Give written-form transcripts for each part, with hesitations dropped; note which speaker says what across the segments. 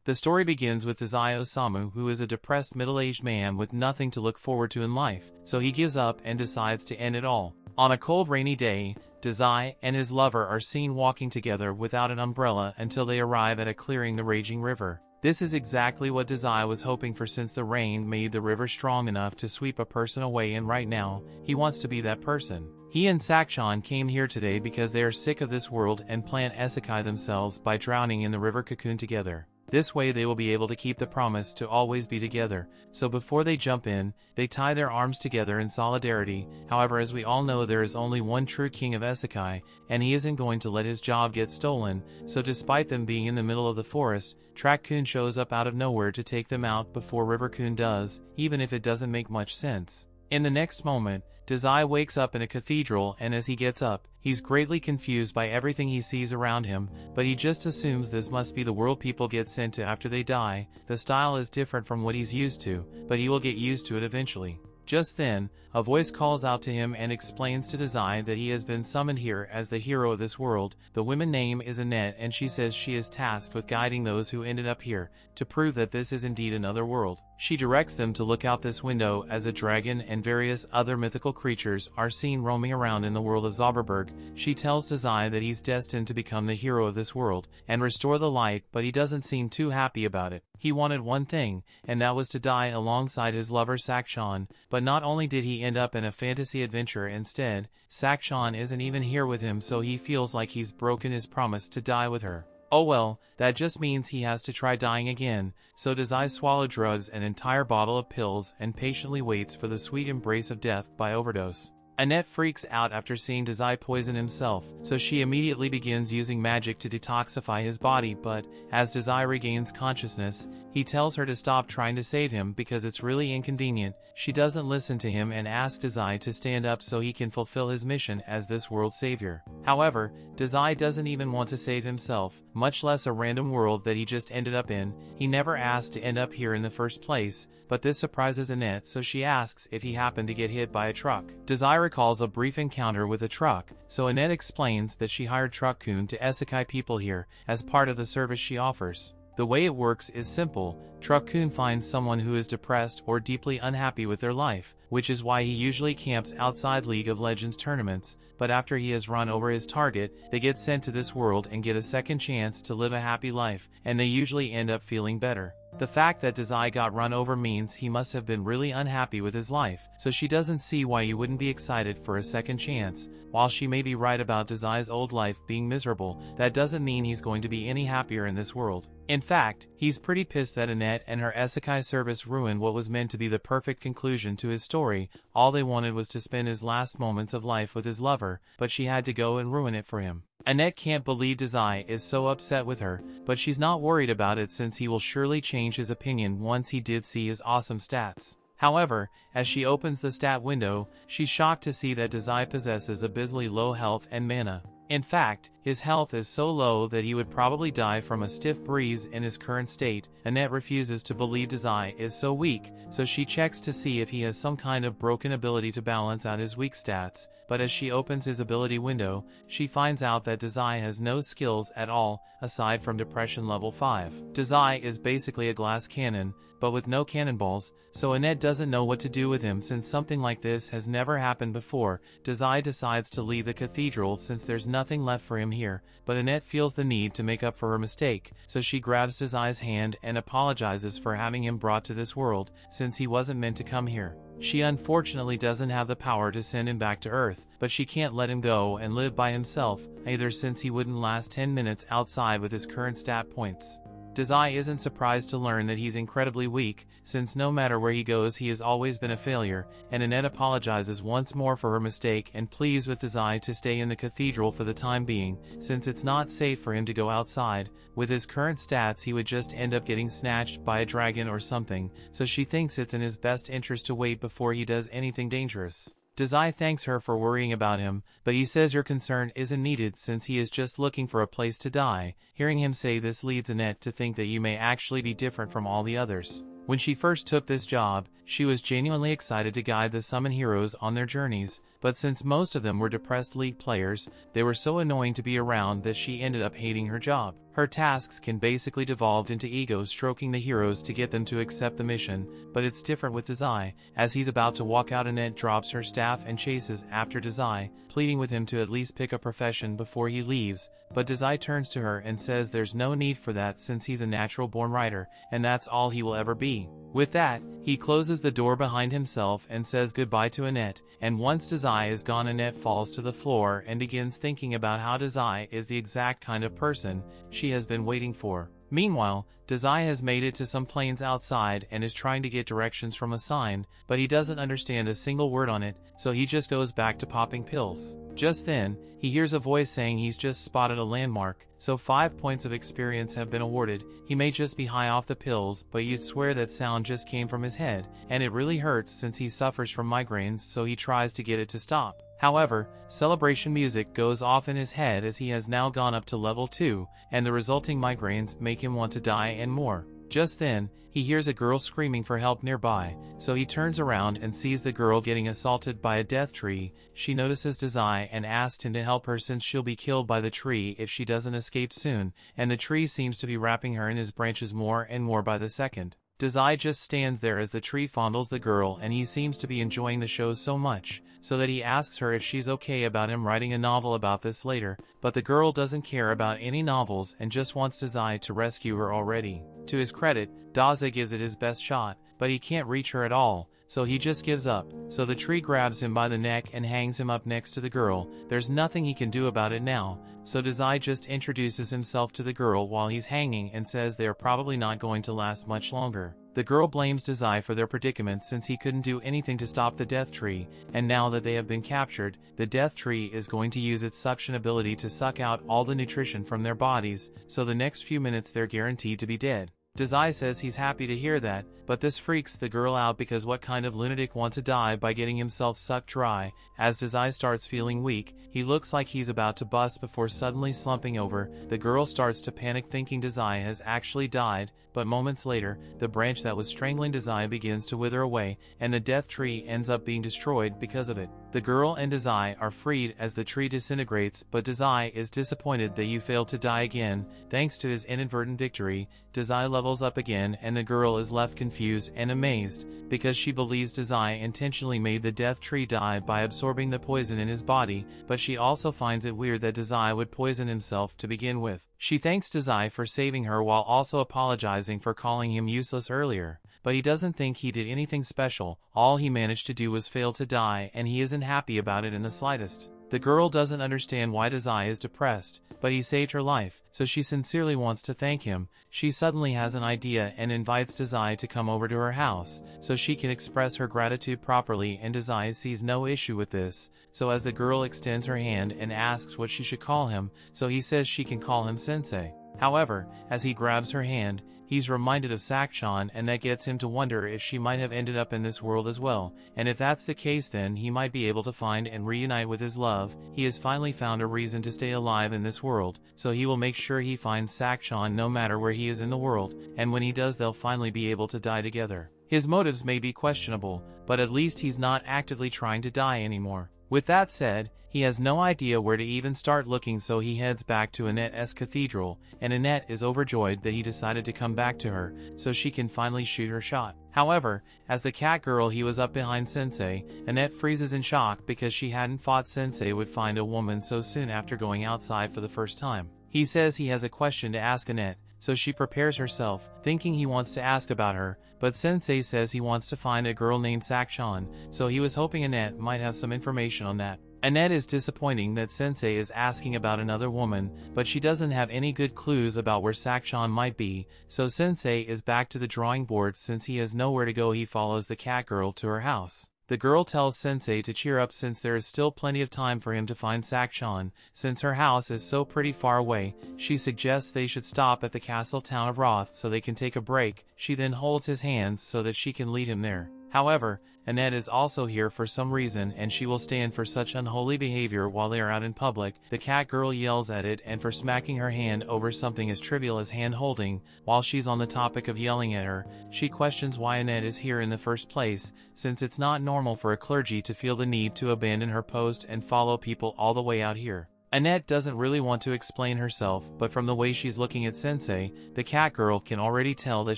Speaker 1: The story begins with Dazai Osamu, who is a depressed middle-aged man with nothing to look forward to in life, so he gives up and decides to end it all. On a cold rainy day, Dazai and his lover are seen walking together without an umbrella until they arrive at a clearing the raging river. This is exactly what Dazai was hoping for, since the rain made the river strong enough to sweep a person away, and right now, he wants to be that person. He and Sakshan came here today because they are sick of this world and plan isekai themselves by drowning in the river cocoon together. This way they will be able to keep the promise to always be together, so before they jump in, they tie their arms together in solidarity. However, as we all know, there is only one true king of isekai, and he isn't going to let his job get stolen, so despite them being in the middle of the forest, Track-kun shows up out of nowhere to take them out before River-kun does, even if it doesn't make much sense. In the next moment, Dazai wakes up in a cathedral, and as he gets up, he's greatly confused by everything he sees around him, but he just assumes this must be the world people get sent to after they die. The style is different from what he's used to, but he will get used to it eventually. Just then, a voice calls out to him and explains to Dazai that he has been summoned here as the hero of this world. The woman's name is Annette, and she says she is tasked with guiding those who ended up here, to prove that this is indeed another world. She directs them to look out this window as a dragon and various other mythical creatures are seen roaming around in the world of Zauberberg. She tells Dazai that he's destined to become the hero of this world and restore the light, but he doesn't seem too happy about it. He wanted one thing, and that was to die alongside his lover Sakshan, but not only did he end up in a fantasy adventure instead, Sakshan isn't even here with him, so he feels like he's broken his promise to die with her. Oh well, that just means he has to try dying again, so Dazai swallows drugs, an entire bottle of pills, and patiently waits for the sweet embrace of death by overdose. Annette freaks out after seeing Dazai poison himself, so she immediately begins using magic to detoxify his body, but as Dazai regains consciousness, he tells her to stop trying to save him because it's really inconvenient. She doesn't listen to him and asks Dazai to stand up so he can fulfill his mission as this world's savior. However, Dazai doesn't even want to save himself, much less a random world that he just ended up in. He never asked to end up here in the first place, but this surprises Annette, so she asks if he happened to get hit by a truck. Dazai recalls a brief encounter with a truck, so Annette explains that she hired Truck-kun to isekai people here as part of the service she offers. The way it works is simple. Truck-kun finds someone who is depressed or deeply unhappy with their life, which is why he usually camps outside League of Legends tournaments, but after he has run over his target, they get sent to this world and get a second chance to live a happy life, and they usually end up feeling better. The fact that Dazai got run over means he must have been really unhappy with his life, so she doesn't see why you wouldn't be excited for a second chance. While she may be right about Dazai's old life being miserable, that doesn't mean he's going to be any happier in this world. In fact, he's pretty pissed that Annette and her isekai service ruined what was meant to be the perfect conclusion to his story. All they wanted was to spend his last moments of life with his lover, but she had to go and ruin it for him. Annette can't believe Dazai is so upset with her, but she's not worried about it since he will surely change his opinion once he did see his awesome stats. However, as she opens the stat window, she's shocked to see that Dazai possesses abysmally low health and mana. In fact, his health is so low that he would probably die from a stiff breeze in his current state. Annette refuses to believe Dazai is so weak, so she checks to see if he has some kind of broken ability to balance out his weak stats, but as she opens his ability window, she finds out that Dazai has no skills at all, aside from Depression level 5. Dazai is basically a glass cannon, but with no cannonballs, so Annette doesn't know what to do with him since something like this has never happened before. Dazai decides to leave the cathedral since there's nothing left for him here, but Annette feels the need to make up for her mistake, so she grabs Dazai's hand and apologizes for having him brought to this world, since he wasn't meant to come here. She unfortunately doesn't have the power to send him back to Earth, but she can't let him go and live by himself, either since he wouldn't last 10 minutes outside with his current stat points. Dazai isn't surprised to learn that he's incredibly weak, since no matter where he goes he has always been a failure, and Annette apologizes once more for her mistake and pleads with Dazai to stay in the cathedral for the time being, since it's not safe for him to go outside. With his current stats he would just end up getting snatched by a dragon or something, so she thinks it's in his best interest to wait before he does anything dangerous. Dazai thanks her for worrying about him, but he says her concern isn't needed since he is just looking for a place to die. Hearing him say this leads Annette to think that you may actually be different from all the others. When she first took this job, she was genuinely excited to guide the summon heroes on their journeys, but since most of them were depressed League players, they were so annoying to be around that she ended up hating her job. Her tasks can basically devolve into ego stroking the heroes to get them to accept the mission, but it's different with Dazai. As he's about to walk out, Annette drops her staff and chases after Dazai, pleading with him to at least pick a profession before he leaves, but Dazai turns to her and says there's no need for that since he's a natural-born writer, and that's all he will ever be. With that, he closes the door behind himself and says goodbye to Annette, and once Dazai is gone, Annette falls to the floor and begins thinking about how Dazai is the exact kind of person she has been waiting for. Meanwhile, Dazai has made it to some plains outside and is trying to get directions from a sign, but he doesn't understand a single word on it, so he just goes back to popping pills. Just then, he hears a voice saying he's just spotted a landmark, so 5 points of experience have been awarded. He may just be high off the pills, but you'd swear that sound just came from his head, and it really hurts since he suffers from migraines, so he tries to get it to stop. However, celebration music goes off in his head as he has now gone up to level 2, and the resulting migraines make him want to die and more. Just then, he hears a girl screaming for help nearby, so he turns around and sees the girl getting assaulted by a death tree. She notices Dazai and asks him to help her since she'll be killed by the tree if she doesn't escape soon, and the tree seems to be wrapping her in his branches more and more by the second. Dazai just stands there as the tree fondles the girl, and he seems to be enjoying the show so much, so that he asks her if she's okay about him writing a novel about this later, but the girl doesn't care about any novels and just wants Dazai to rescue her already. To his credit, Dazai gives it his best shot, but he can't reach her at all, so he just gives up, so the tree grabs him by the neck and hangs him up next to the girl. There's nothing he can do about it now, so Dazai just introduces himself to the girl while he's hanging and says they are probably not going to last much longer. The girl blames Dazai for their predicament since he couldn't do anything to stop the death tree, and now that they have been captured, the death tree is going to use its suction ability to suck out all the nutrition from their bodies, so the next few minutes they're guaranteed to be dead. Dazai says he's happy to hear that, but this freaks the girl out because what kind of lunatic wants to die by getting himself sucked dry? As Dazai starts feeling weak, he looks like he's about to bust before suddenly slumping over. The girl starts to panic thinking Dazai has actually died, but moments later, the branch that was strangling Dazai begins to wither away, and the death tree ends up being destroyed because of it. The girl and Dazai are freed as the tree disintegrates, but Dazai is disappointed that you failed to die again. Thanks to his inadvertent victory, Dazai levels up again, and the girl is left confused and amazed, because she believes Dazai intentionally made the death tree die by absorbing the poison in his body, but she also finds it weird that Dazai would poison himself to begin with. She thanks Dazai for saving her while also apologizing for calling him useless earlier, but he doesn't think he did anything special. All he managed to do was fail to die, and he isn't happy about it in the slightest. The girl doesn't understand why Dazai is depressed, but he saved her life, so she sincerely wants to thank him. She suddenly has an idea and invites Dazai to come over to her house, so she can express her gratitude properly, and Dazai sees no issue with this. So as the girl extends her hand and asks what she should call him, so he says she can call him Sensei. However, as he grabs her hand, he's reminded of Sakchan, and that gets him to wonder if she might have ended up in this world as well, and if that's the case then he might be able to find and reunite with his love. He has finally found a reason to stay alive in this world, so he will make sure he finds Sakchan no matter where he is in the world, and when he does they'll finally be able to die together. His motives may be questionable, but at least he's not actively trying to die anymore. With that said, he has no idea where to even start looking, so he heads back to Annette's cathedral, and Annette is overjoyed that he decided to come back to her, so she can finally shoot her shot. However, as the cat girl he was up behind Sensei, Annette freezes in shock because she hadn't thought Sensei would find a woman so soon after going outside for the first time. He says he has a question to ask Annette, so she prepares herself, thinking he wants to ask about her, but Sensei says he wants to find a girl named Sakchan, so he was hoping Annette might have some information on that. Annette is disappointing that Sensei is asking about another woman, but she doesn't have any good clues about where Sakchan might be, so Sensei is back to the drawing board since he has nowhere to go. He follows the cat girl to her house. The girl tells Sensei to cheer up since there is still plenty of time for him to find Sakchan. Since her house is so pretty far away, she suggests they should stop at the castle town of Roth so they can take a break. She then holds his hands so that she can lead him there. However, Annette is also here for some reason and she will stand for such unholy behavior while they are out in public. The cat girl yells at it and for smacking her hand over something as trivial as hand holding. While she's on the topic of yelling at her, she questions why Annette is here in the first place, since it's not normal for a clergy to feel the need to abandon her post and follow people all the way out here. Annette doesn't really want to explain herself, but from the way she's looking at Sensei, the cat girl can already tell that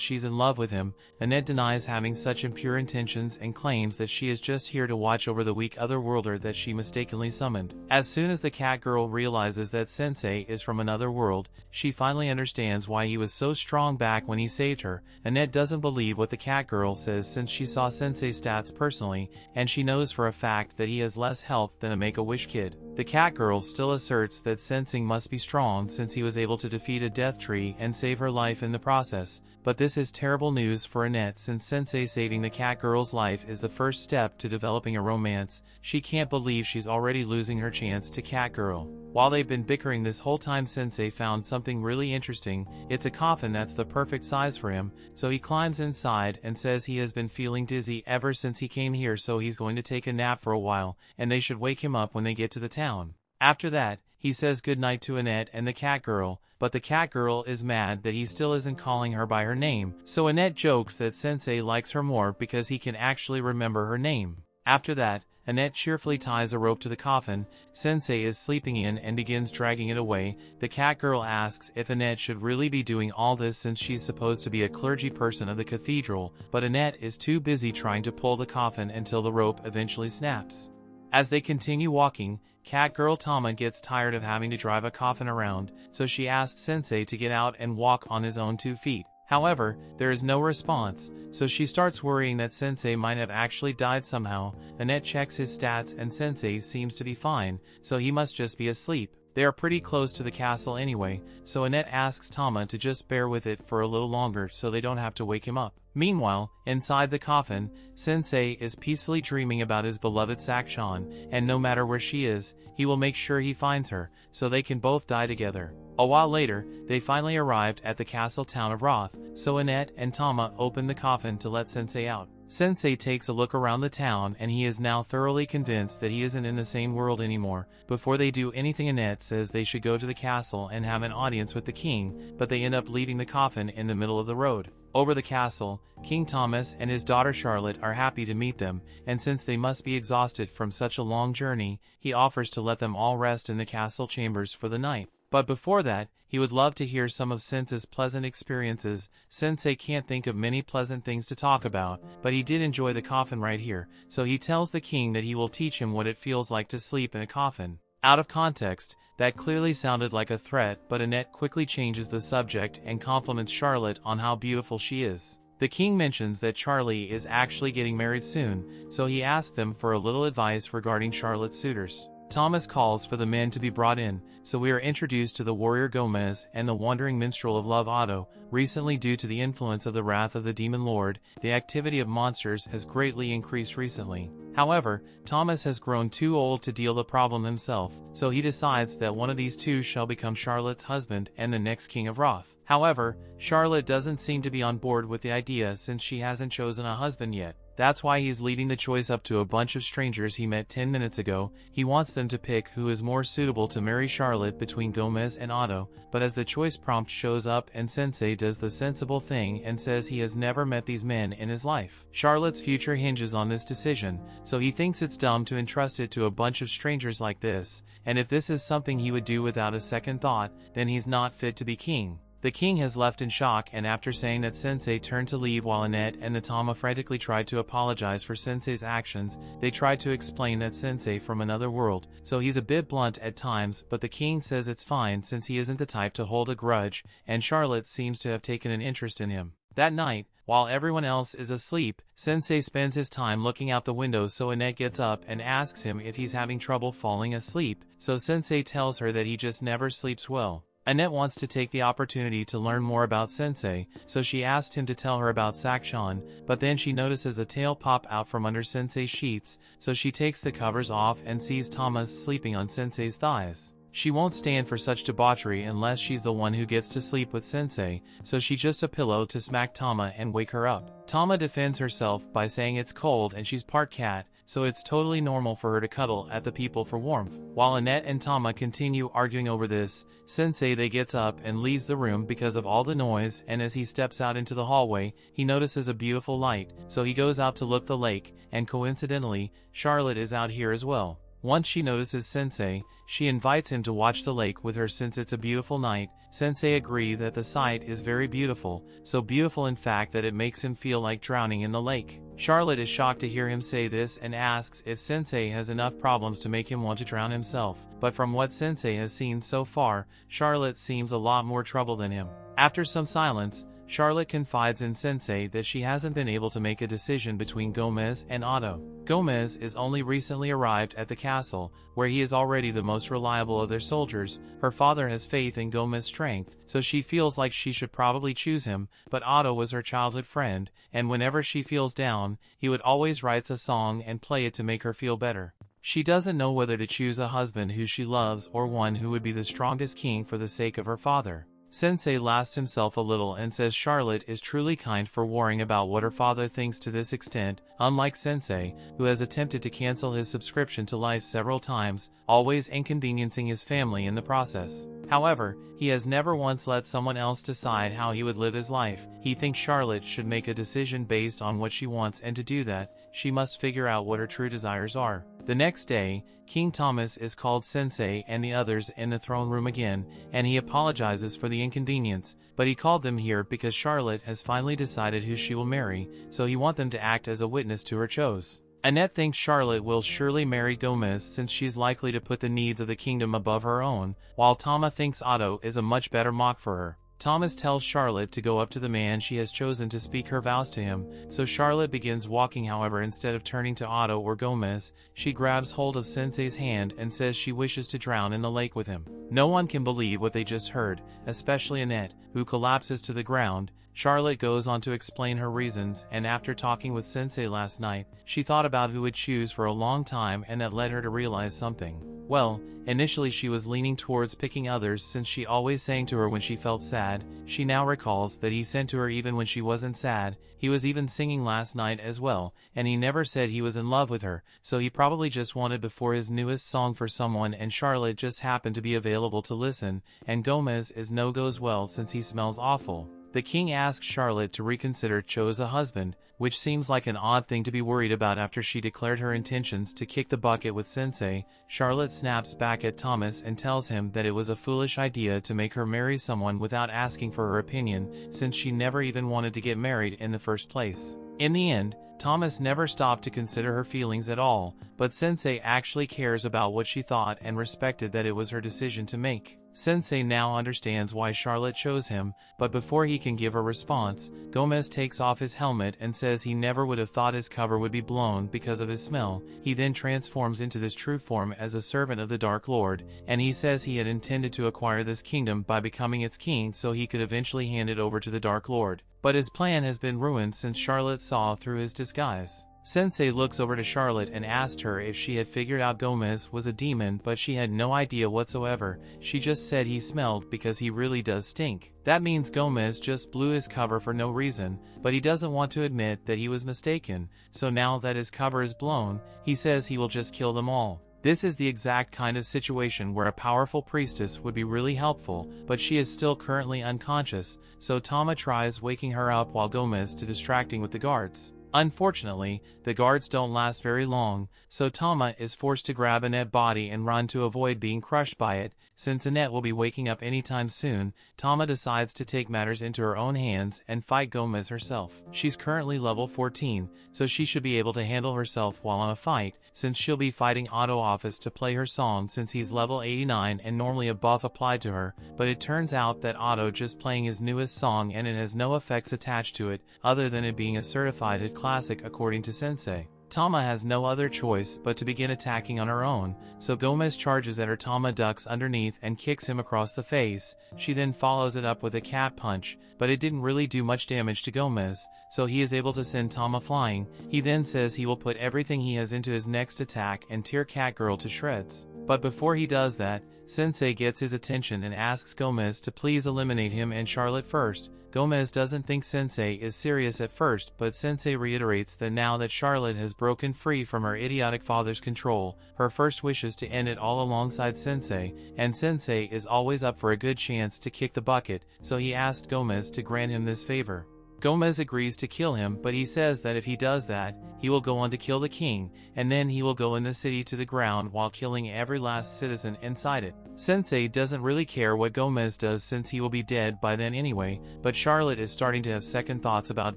Speaker 1: she's in love with him. Annette denies having such impure intentions and claims that she is just here to watch over the weak otherworlder that she mistakenly summoned. As soon as the cat girl realizes that Sensei is from another world, she finally understands why he was so strong back when he saved her. Annette doesn't believe what the cat girl says since she saw Sensei's stats personally, and she knows for a fact that he has less health than a Make-A-Wish kid. The cat girl still asserts that Sensei must be strong since he was able to defeat a death tree and save her life in the process, but this is terrible news for Annette since Sensei saving the cat girl's life is the first step to developing a romance. She can't believe she's already losing her chance to cat girl. While they've been bickering this whole time, Sensei found something really interesting. It's a coffin that's the perfect size for him, so he climbs inside and says he has been feeling dizzy ever since he came here, so he's going to take a nap for a while, and they should wake him up when they get to the town. After that, he says goodnight to Annette and the cat girl, but the cat girl is mad that he still isn't calling her by her name, so Annette jokes that Sensei likes her more because he can actually remember her name. After that, Annette cheerfully ties a rope to the coffin Sensei is sleeping in and begins dragging it away. The cat girl asks if Annette should really be doing all this since she's supposed to be a clergy person of the cathedral, but Annette is too busy trying to pull the coffin until the rope eventually snaps. As they continue walking, cat girl Tama gets tired of having to drive a coffin around, so she asks Sensei to get out and walk on his own 2 feet. However, there is no response, so she starts worrying that Sensei might have actually died somehow. Annette checks his stats and Sensei seems to be fine, so he must just be asleep. They are pretty close to the castle anyway, so Annette asks Tama to just bear with it for a little longer so they don't have to wake him up. Meanwhile, inside the coffin, Sensei is peacefully dreaming about his beloved Sakshan, and no matter where she is, he will make sure he finds her, so they can both die together. A while later, they finally arrived at the castle town of Roth, so Annette and Tama open the coffin to let Sensei out. Sensei takes a look around the town and he is now thoroughly convinced that he isn't in the same world anymore. Before they do anything, Annette says they should go to the castle and have an audience with the king, but they end up leaving the coffin in the middle of the road. Over the castle, King Thomas and his daughter Charlotte are happy to meet them, and since they must be exhausted from such a long journey, he offers to let them all rest in the castle chambers for the night. But before that, he would love to hear some of Sensei's pleasant experiences. Sensei can't think of many pleasant things to talk about, but he did enjoy the coffin right here, so he tells the king that he will teach him what it feels like to sleep in a coffin. Out of context, that clearly sounded like a threat, but Annette quickly changes the subject and compliments Charlotte on how beautiful she is. The king mentions that Charlie is actually getting married soon, so he asks them for a little advice regarding Charlotte's suitors. Thomas calls for the men to be brought in, so we are introduced to the warrior Gomez and the wandering minstrel of love Otto. Recently, due to the influence of the wrath of the demon lord, the activity of monsters has greatly increased recently. However, Thomas has grown too old to deal the problem himself, so he decides that one of these two shall become Charlotte's husband and the next king of Roth. However, Charlotte doesn't seem to be on board with the idea since she hasn't chosen a husband yet. That's why he's leading the choice up to a bunch of strangers he met 10 minutes ago. He wants them to pick who is more suitable to marry Charlotte between Gomez and Otto, but as the choice prompt shows up and Sensei does the sensible thing and says he has never met these men in his life. Charlotte's future hinges on this decision, so he thinks it's dumb to entrust it to a bunch of strangers like this, and if this is something he would do without a second thought, then he's not fit to be king. The king has left in shock, and after saying that Sensei turned to leave while Annette and the Tama frantically tried to apologize for Sensei's actions, they tried to explain that Sensei from another world, so he's a bit blunt at times, but the king says it's fine since he isn't the type to hold a grudge, and Charlotte seems to have taken an interest in him. That night, while everyone else is asleep, Sensei spends his time looking out the window, so Annette gets up and asks him if he's having trouble falling asleep, so Sensei tells her that he just never sleeps well. Annette wants to take the opportunity to learn more about Sensei, so she asked him to tell her about Sakshan, but then she notices a tail pop out from under Sensei's sheets, so she takes the covers off and sees Thomas sleeping on Sensei's thighs. She won't stand for such debauchery unless she's the one who gets to sleep with Sensei, so she just a pillow to smack Tama and wake her up. Tama defends herself by saying it's cold and she's part cat, so it's totally normal for her to cuddle at the people for warmth. While Annette and Tama continue arguing over this, Sensei they gets up and leaves the room because of all the noise, and as he steps out into the hallway, he notices a beautiful light, so he goes out to look the lake, and coincidentally, Charlotte is out here as well. Once she notices Sensei, she invites him to watch the lake with her since it's a beautiful night. Sensei agrees that the sight is very beautiful, so beautiful in fact that it makes him feel like drowning in the lake. Charlotte is shocked to hear him say this and asks if Sensei has enough problems to make him want to drown himself, but from what Sensei has seen so far, Charlotte seems a lot more trouble than him. After some silence, Charlotte confides in Sensei that she hasn't been able to make a decision between Gomez and Otto. Gomez is only recently arrived at the castle, where he is already the most reliable of their soldiers. Her father has faith in Gomez's strength, so she feels like she should probably choose him, but Otto was her childhood friend, and whenever she feels down, he would always write a song and play it to make her feel better. She doesn't know whether to choose a husband who she loves or one who would be the strongest king for the sake of her father. Sensei laughs himself a little and says Charlotte is truly kind for worrying about what her father thinks to this extent, unlike Sensei, who has attempted to cancel his subscription to Life several times, always inconveniencing his family in the process. However, he has never once let someone else decide how he would live his life. He thinks Charlotte should make a decision based on what she wants, and to do that, she must figure out what her true desires are. The next day, King Thomas is called Sensei and the others in the throne room again, and he apologizes for the inconvenience, but he called them here because Charlotte has finally decided who she will marry, so he wants them to act as a witness to her choice. Annette thinks Charlotte will surely marry Gomez since she's likely to put the needs of the kingdom above her own, while Tama thinks Otto is a much better mock for her. Thomas tells Charlotte to go up to the man she has chosen to speak her vows to him, so Charlotte begins walking. However, instead of turning to Otto or Gomez, she grabs hold of Sensei's hand and says she wishes to drown in the lake with him. No one can believe what they just heard, especially Annette, who collapses to the ground. Charlotte goes on to explain her reasons, and after talking with Sensei last night, she thought about who would choose for a long time, and that led her to realize something. Well, initially she was leaning towards picking others since she always sang to her when she felt sad. She now recalls that he sang to her even when she wasn't sad. He was even singing last night as well, and he never said he was in love with her, so he probably just wanted before his newest song for someone, and Charlotte just happened to be available to listen, and Gomez is no goes well since he smells awful. The king asks Charlotte to reconsider chose a husband, which seems like an odd thing to be worried about after she declared her intentions to kick the bucket with Sensei. Charlotte snaps back at Thomas and tells him that it was a foolish idea to make her marry someone without asking for her opinion, since she never even wanted to get married in the first place. In the end, Thomas never stopped to consider her feelings at all, but Sensei actually cares about what she thought and respected that it was her decision to make. Sensei now understands why Charlotte chose him, but before he can give a response, Gomez takes off his helmet and says he never would have thought his cover would be blown because of his smell. He then transforms into this true form as a servant of the Dark Lord, and he says he had intended to acquire this kingdom by becoming its king so he could eventually hand it over to the Dark Lord. But his plan has been ruined since Charlotte saw through his disguise. Sensei looks over to Charlotte and asked her if she had figured out Gomez was a demon, but she had no idea whatsoever. She just said he smelled because he really does stink. That means Gomez just blew his cover for no reason, but he doesn't want to admit that he was mistaken, so now that his cover is blown, he says he will just kill them all. This is the exact kind of situation where a powerful priestess would be really helpful, but she is still currently unconscious, so Tama tries waking her up while Gomez is distracting with the guards. Unfortunately, the guards don't last very long, so Tama is forced to grab Annette's body and run to avoid being crushed by it. Since Annette will be waking up anytime soon, Tama decides to take matters into her own hands and fight Gomez herself. She's currently level 14, so she should be able to handle herself while on a fight, since she'll be fighting Otto Office to play her song since he's level 89 and normally a buff applied to her, but it turns out that Otto just playing his newest song and it has no effects attached to it, other than it being a certified hit classic according to Sensei. Tama has no other choice but to begin attacking on her own, so Gomez charges at her. Tama ducks underneath and kicks him across the face. She then follows it up with a cat punch, but it didn't really do much damage to Gomez, so he is able to send Tama flying. He then says he will put everything he has into his next attack and tear Catgirl to shreds. But before he does that, Sensei gets his attention and asks Gomez to please eliminate him and Charlotte first. Gomez doesn't think Sensei is serious at first, but Sensei reiterates that now that Charlotte has broken free from her idiotic father's control, her first wish is to end it all alongside Sensei, and Sensei is always up for a good chance to kick the bucket, so he asked Gomez to grant him this favor. Gomez agrees to kill him, but he says that if he does that, he will go on to kill the king, and then he will go in the city to the ground while killing every last citizen inside it. Sensei doesn't really care what Gomez does since he will be dead by then anyway, but Charlotte is starting to have second thoughts about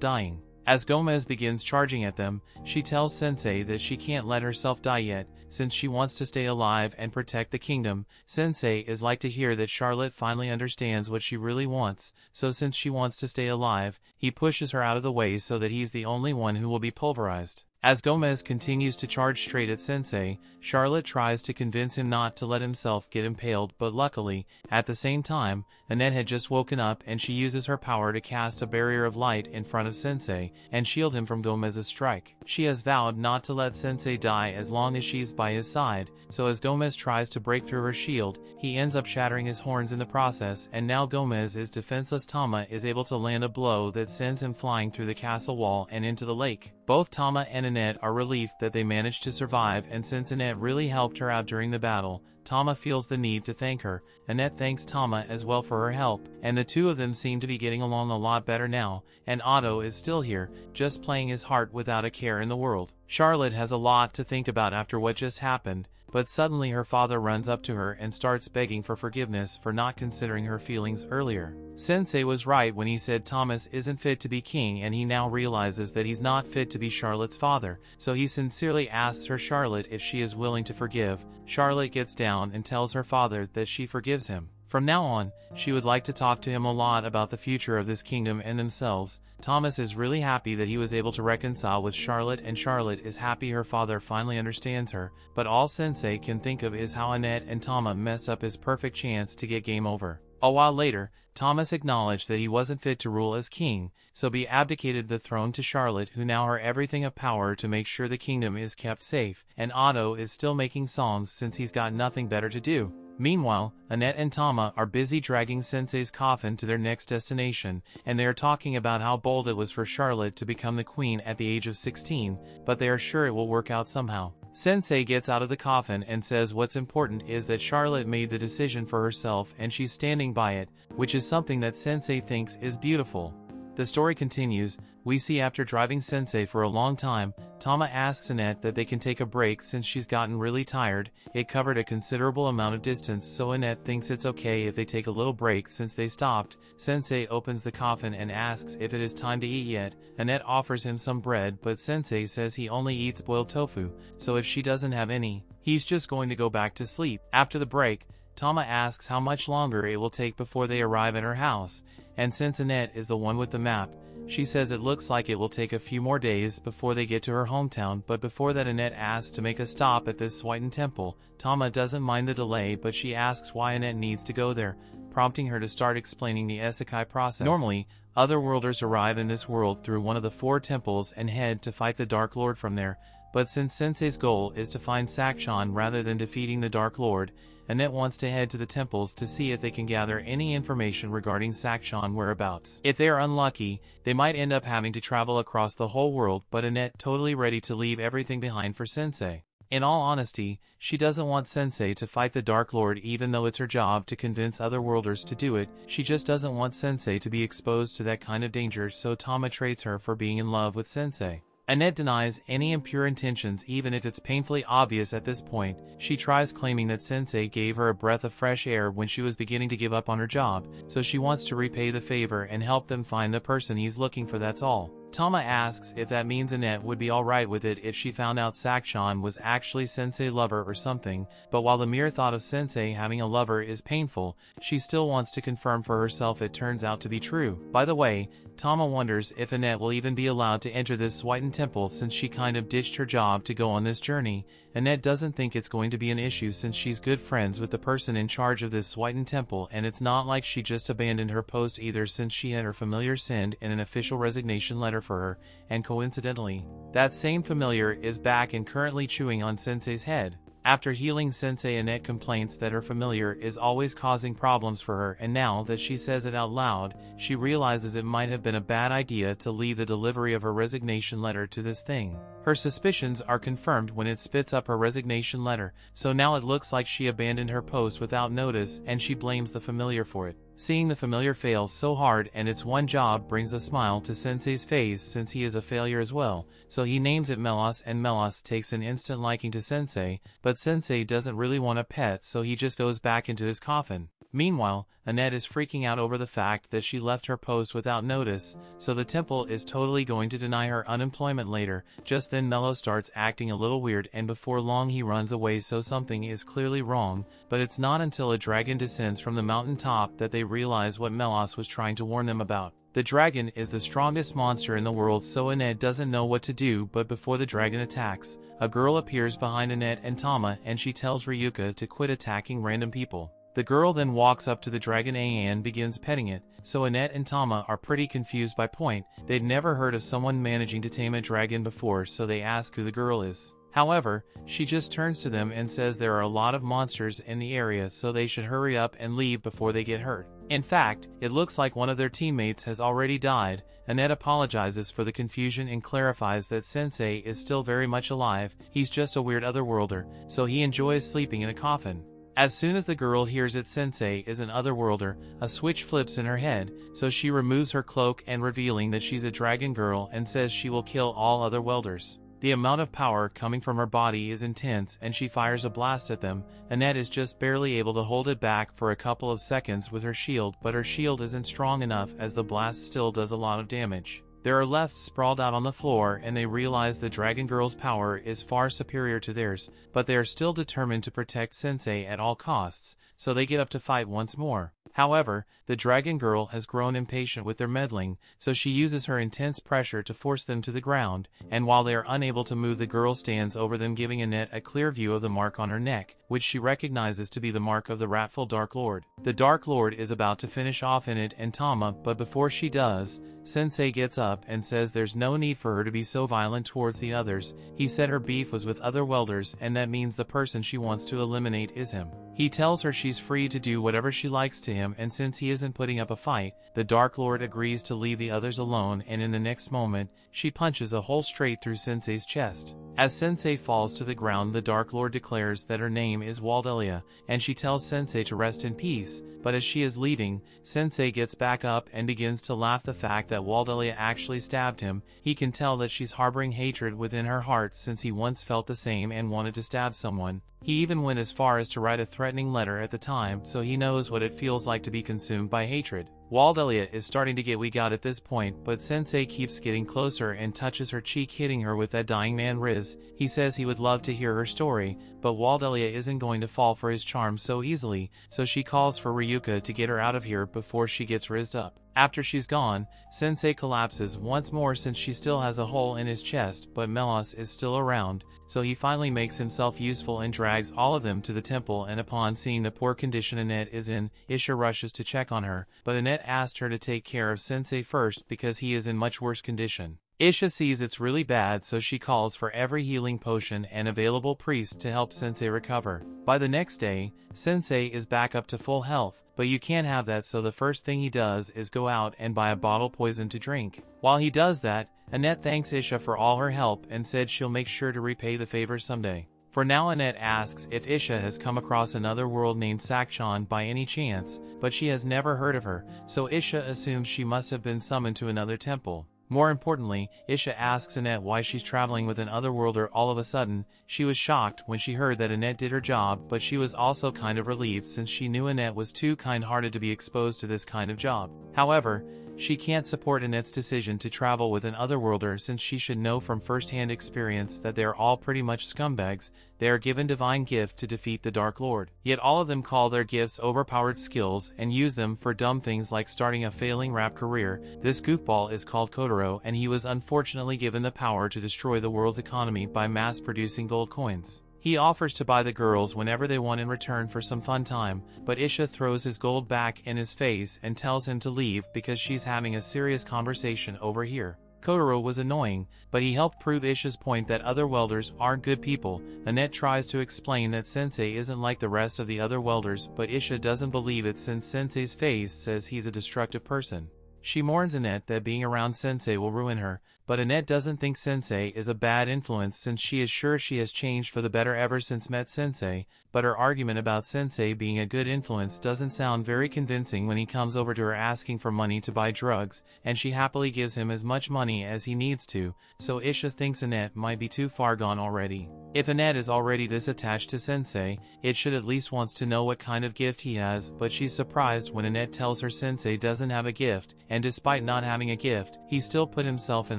Speaker 1: dying. As Gomez begins charging at them, she tells Sensei that she can't let herself die yet, since she wants to stay alive and protect the kingdom. Sensei is like to hear that Charlotte finally understands what she really wants, so since she wants to stay alive, he pushes her out of the way so that he's the only one who will be pulverized. As Gomez continues to charge straight at Sensei, Charlotte tries to convince him not to let himself get impaled, but luckily, at the same time, Annette had just woken up and she uses her power to cast a barrier of light in front of Sensei and shield him from Gomez's strike. She has vowed not to let Sensei die as long as she's by his side, so as Gomez tries to break through her shield, he ends up shattering his horns in the process, and now Gomez is defenseless. Tama is able to land a blow that sends him flying through the castle wall and into the lake. Both Tama and Annette are relieved that they managed to survive, and since Annette really helped her out during the battle, Tama feels the need to thank her. Annette thanks Tama as well for her help, and the two of them seem to be getting along a lot better now, and Otto is still here, just playing his heart without a care in the world. Charlotte has a lot to think about after what just happened, but suddenly her father runs up to her and starts begging for forgiveness for not considering her feelings earlier. Sensei was right when he said Thomas isn't fit to be king, and he now realizes that he's not fit to be Charlotte's father, so he sincerely asks her Charlotte if she is willing to forgive. Charlotte gets down and tells her father that she forgives him. From now on, she would like to talk to him a lot about the future of this kingdom and themselves. Thomas is really happy that he was able to reconcile with Charlotte, and Charlotte is happy her father finally understands her, but all Sensei can think of is how Annette and Tama messed up his perfect chance to get game over. A while later, Thomas acknowledged that he wasn't fit to rule as king, so he abdicated the throne to Charlotte, who now has everything of power to make sure the kingdom is kept safe, and Otto is still making songs since he's got nothing better to do. Meanwhile, Annette and Tama are busy dragging Sensei's coffin to their next destination, and they are talking about how bold it was for Charlotte to become the queen at the age of 16, but they are sure it will work out somehow. Sensei gets out of the coffin and says what's important is that Charlotte made the decision for herself and she's standing by it, which is something that Sensei thinks is beautiful. The story continues. We see after driving Sensei for a long time, Tama asks Annette that they can take a break since she's gotten really tired. It covered a considerable amount of distance, so Annette thinks it's okay if they take a little break since they stopped. Sensei opens the coffin and asks if it is time to eat yet. Annette offers him some bread, but Sensei says he only eats boiled tofu, so if she doesn't have any, he's just going to go back to sleep. After the break, Tama asks how much longer it will take before they arrive at her house, and since Annette is the one with the map, she says it looks like it will take a few more days before they get to her hometown, but before that Annette asks to make a stop at this Dritten Temple. Tama doesn't mind the delay, but she asks why Annette needs to go there, prompting her to start explaining the isekai process. Normally, otherworlders arrive in this world through one of the 4 temples and head to fight the Dark Lord from there, but since Sensei's goal is to find Sakshan rather than defeating the Dark Lord, Annette wants to head to the temples to see if they can gather any information regarding Sakshan whereabouts. If they are unlucky, they might end up having to travel across the whole world, but Annette totally ready to leave everything behind for Sensei. In all honesty, she doesn't want Sensei to fight the Dark Lord even though it's her job to convince otherworlders to do it. She just doesn't want Sensei to be exposed to that kind of danger, so Tama trades her for being in love with Sensei. Annette denies any impure intentions even if it's painfully obvious at this point. She tries claiming that Sensei gave her a breath of fresh air when she was beginning to give up on her job, so she wants to repay the favor and help them find the person he's looking for, that's all. Tama asks if that means Annette would be alright with it if she found out Sakshan was actually Sensei's lover or something, but while the mere thought of Sensei having a lover is painful, she still wants to confirm for herself it turns out to be true. By the way, Tama wonders if Annette will even be allowed to enter this Dritten Temple since she kind of ditched her job to go on this journey. Annette doesn't think it's going to be an issue since she's good friends with the person in charge of this Dritten Temple, and it's not like she just abandoned her post either since she had her familiar send in an official resignation letter for her, and coincidentally, that same familiar is back and currently chewing on Sensei's head. After healing Sensei, Annette complains that her familiar is always causing problems for her, and now that she says it out loud, she realizes it might have been a bad idea to leave the delivery of her resignation letter to this thing. Her suspicions are confirmed when it spits up her resignation letter, so now it looks like she abandoned her post without notice, and she blames the familiar for it. Seeing the familiar fail so hard and its one job brings a smile to Sensei's face, since he is a failure as well, so he names it Melos, and Melos takes an instant liking to Sensei, but Sensei doesn't really want a pet, so he just goes back into his coffin. Meanwhile, Annette is freaking out over the fact that she left her post without notice, so the temple is totally going to deny her unemployment later. Just then Melos starts acting a little weird, and before long he runs away, so something is clearly wrong, but it's not until a dragon descends from the mountain top that they realize what Melos was trying to warn them about. The dragon is the strongest monster in the world, so Annette doesn't know what to do, but before the dragon attacks, a girl appears behind Annette and Tama, and she tells Ryuka to quit attacking random people. The girl then walks up to the dragon and begins petting it, so Annette and Tama are pretty confused by point. They'd never heard of someone managing to tame a dragon before, so they ask who the girl is. However, she just turns to them and says there are a lot of monsters in the area, so they should hurry up and leave before they get hurt. In fact, it looks like one of their teammates has already died. Annette apologizes for the confusion and clarifies that Sensei is still very much alive. He's just a weird otherworlder, so he enjoys sleeping in a coffin. As soon as the girl hears that Sensei is an otherworlder, a switch flips in her head, so she removes her cloak and revealing that she's a dragon girl, and says she will kill all other welders. The amount of power coming from her body is intense, and she fires a blast at them. Annette is just barely able to hold it back for a couple of seconds with her shield, but her shield isn't strong enough, as the blast still does a lot of damage. They are left sprawled out on the floor, and they realize the dragon girl's power is far superior to theirs, but they are still determined to protect Sensei at all costs, so they get up to fight once more. However, the dragon girl has grown impatient with their meddling, so she uses her intense pressure to force them to the ground, and while they are unable to move, the girl stands over them, giving Annette a clear view of the mark on her neck, which she recognizes to be the mark of the wrathful Dark Lord. The Dark Lord is about to finish off Annette and Tama, but before she does, Sensei gets up and says there's no need for her to be so violent towards the others. He said her beef was with other welders, and that means the person she wants to eliminate is him. He tells her she's free to do whatever she likes to him, and since he isn't putting up a fight, the Dark Lord agrees to leave the others alone, and in the next moment, she punches a hole straight through Sensei's chest. As Sensei falls to the ground, the Dark Lord declares that her name is Waldelia, and she tells Sensei to rest in peace, but as she is leaving, Sensei gets back up and begins to laugh the fact that Waldelia actually stabbed him. He can tell that she's harboring hatred within her heart, since he once felt the same and wanted to stab someone. He even went as far as to write a threatening letter at the time, so he knows what it feels like to be consumed by hatred. Waldelia is starting to get weak out at this point, but Sensei keeps getting closer and touches her cheek, hitting her with that dying man riz. He says he would love to hear her story, but Waldelia isn't going to fall for his charm so easily, so she calls for Ryuka to get her out of here before she gets rizzed up. After she's gone, Sensei collapses once more since she still has a hole in his chest, but Melos is still around, so he finally makes himself useful and drags all of them to the temple, and upon seeing the poor condition Annette is in, Ysha rushes to check on her, but Annette asked her to take care of Sensei first because he is in much worse condition. Ysha sees it's really bad, so she calls for every healing potion and available priest to help Sensei recover. By the next day, Sensei is back up to full health, but you can't have that, so the first thing he does is go out and buy a bottle poison to drink. While he does that, Annette thanks Ysha for all her help and said she'll make sure to repay the favor someday. For now, Annette asks if Ysha has come across another world named Sakchan by any chance, but she has never heard of her, so Ysha assumes she must have been summoned to another temple. More importantly, Ysha asks Annette why she's traveling with an otherworlder all of a sudden. She was shocked when she heard that Annette did her job, but she was also kind of relieved since she knew Annette was too kind-hearted to be exposed to this kind of job. However, she can't support Annette's decision to travel with an otherworlder since she should know from first-hand experience that they are all pretty much scumbags. They are given divine gift to defeat the Dark Lord. Yet all of them call their gifts overpowered skills and use them for dumb things like starting a failing rap career. This goofball is called Kotaro, and he was unfortunately given the power to destroy the world's economy by mass-producing gold coins. He offers to buy the girls whenever they want in return for some fun time, but Ysha throws his gold back in his face and tells him to leave because she's having a serious conversation over here. Kotaro was annoying, but he helped prove Isha's point that other welders aren't good people. Annette tries to explain that Sensei isn't like the rest of the other welders, but Ysha doesn't believe it since Sensei's face says he's a destructive person. She warns Annette that being around Sensei will ruin her, but Annette doesn't think Sensei is a bad influence since she is sure she has changed for the better ever since met Sensei, but her argument about Sensei being a good influence doesn't sound very convincing when he comes over to her asking for money to buy drugs, and she happily gives him as much money as he needs to, so Ysha thinks Annette might be too far gone already. If Annette is already this attached to Sensei, it should at least wants to know what kind of gift he has, but she's surprised when Annette tells her Sensei doesn't have a gift, and despite not having a gift, he still put himself in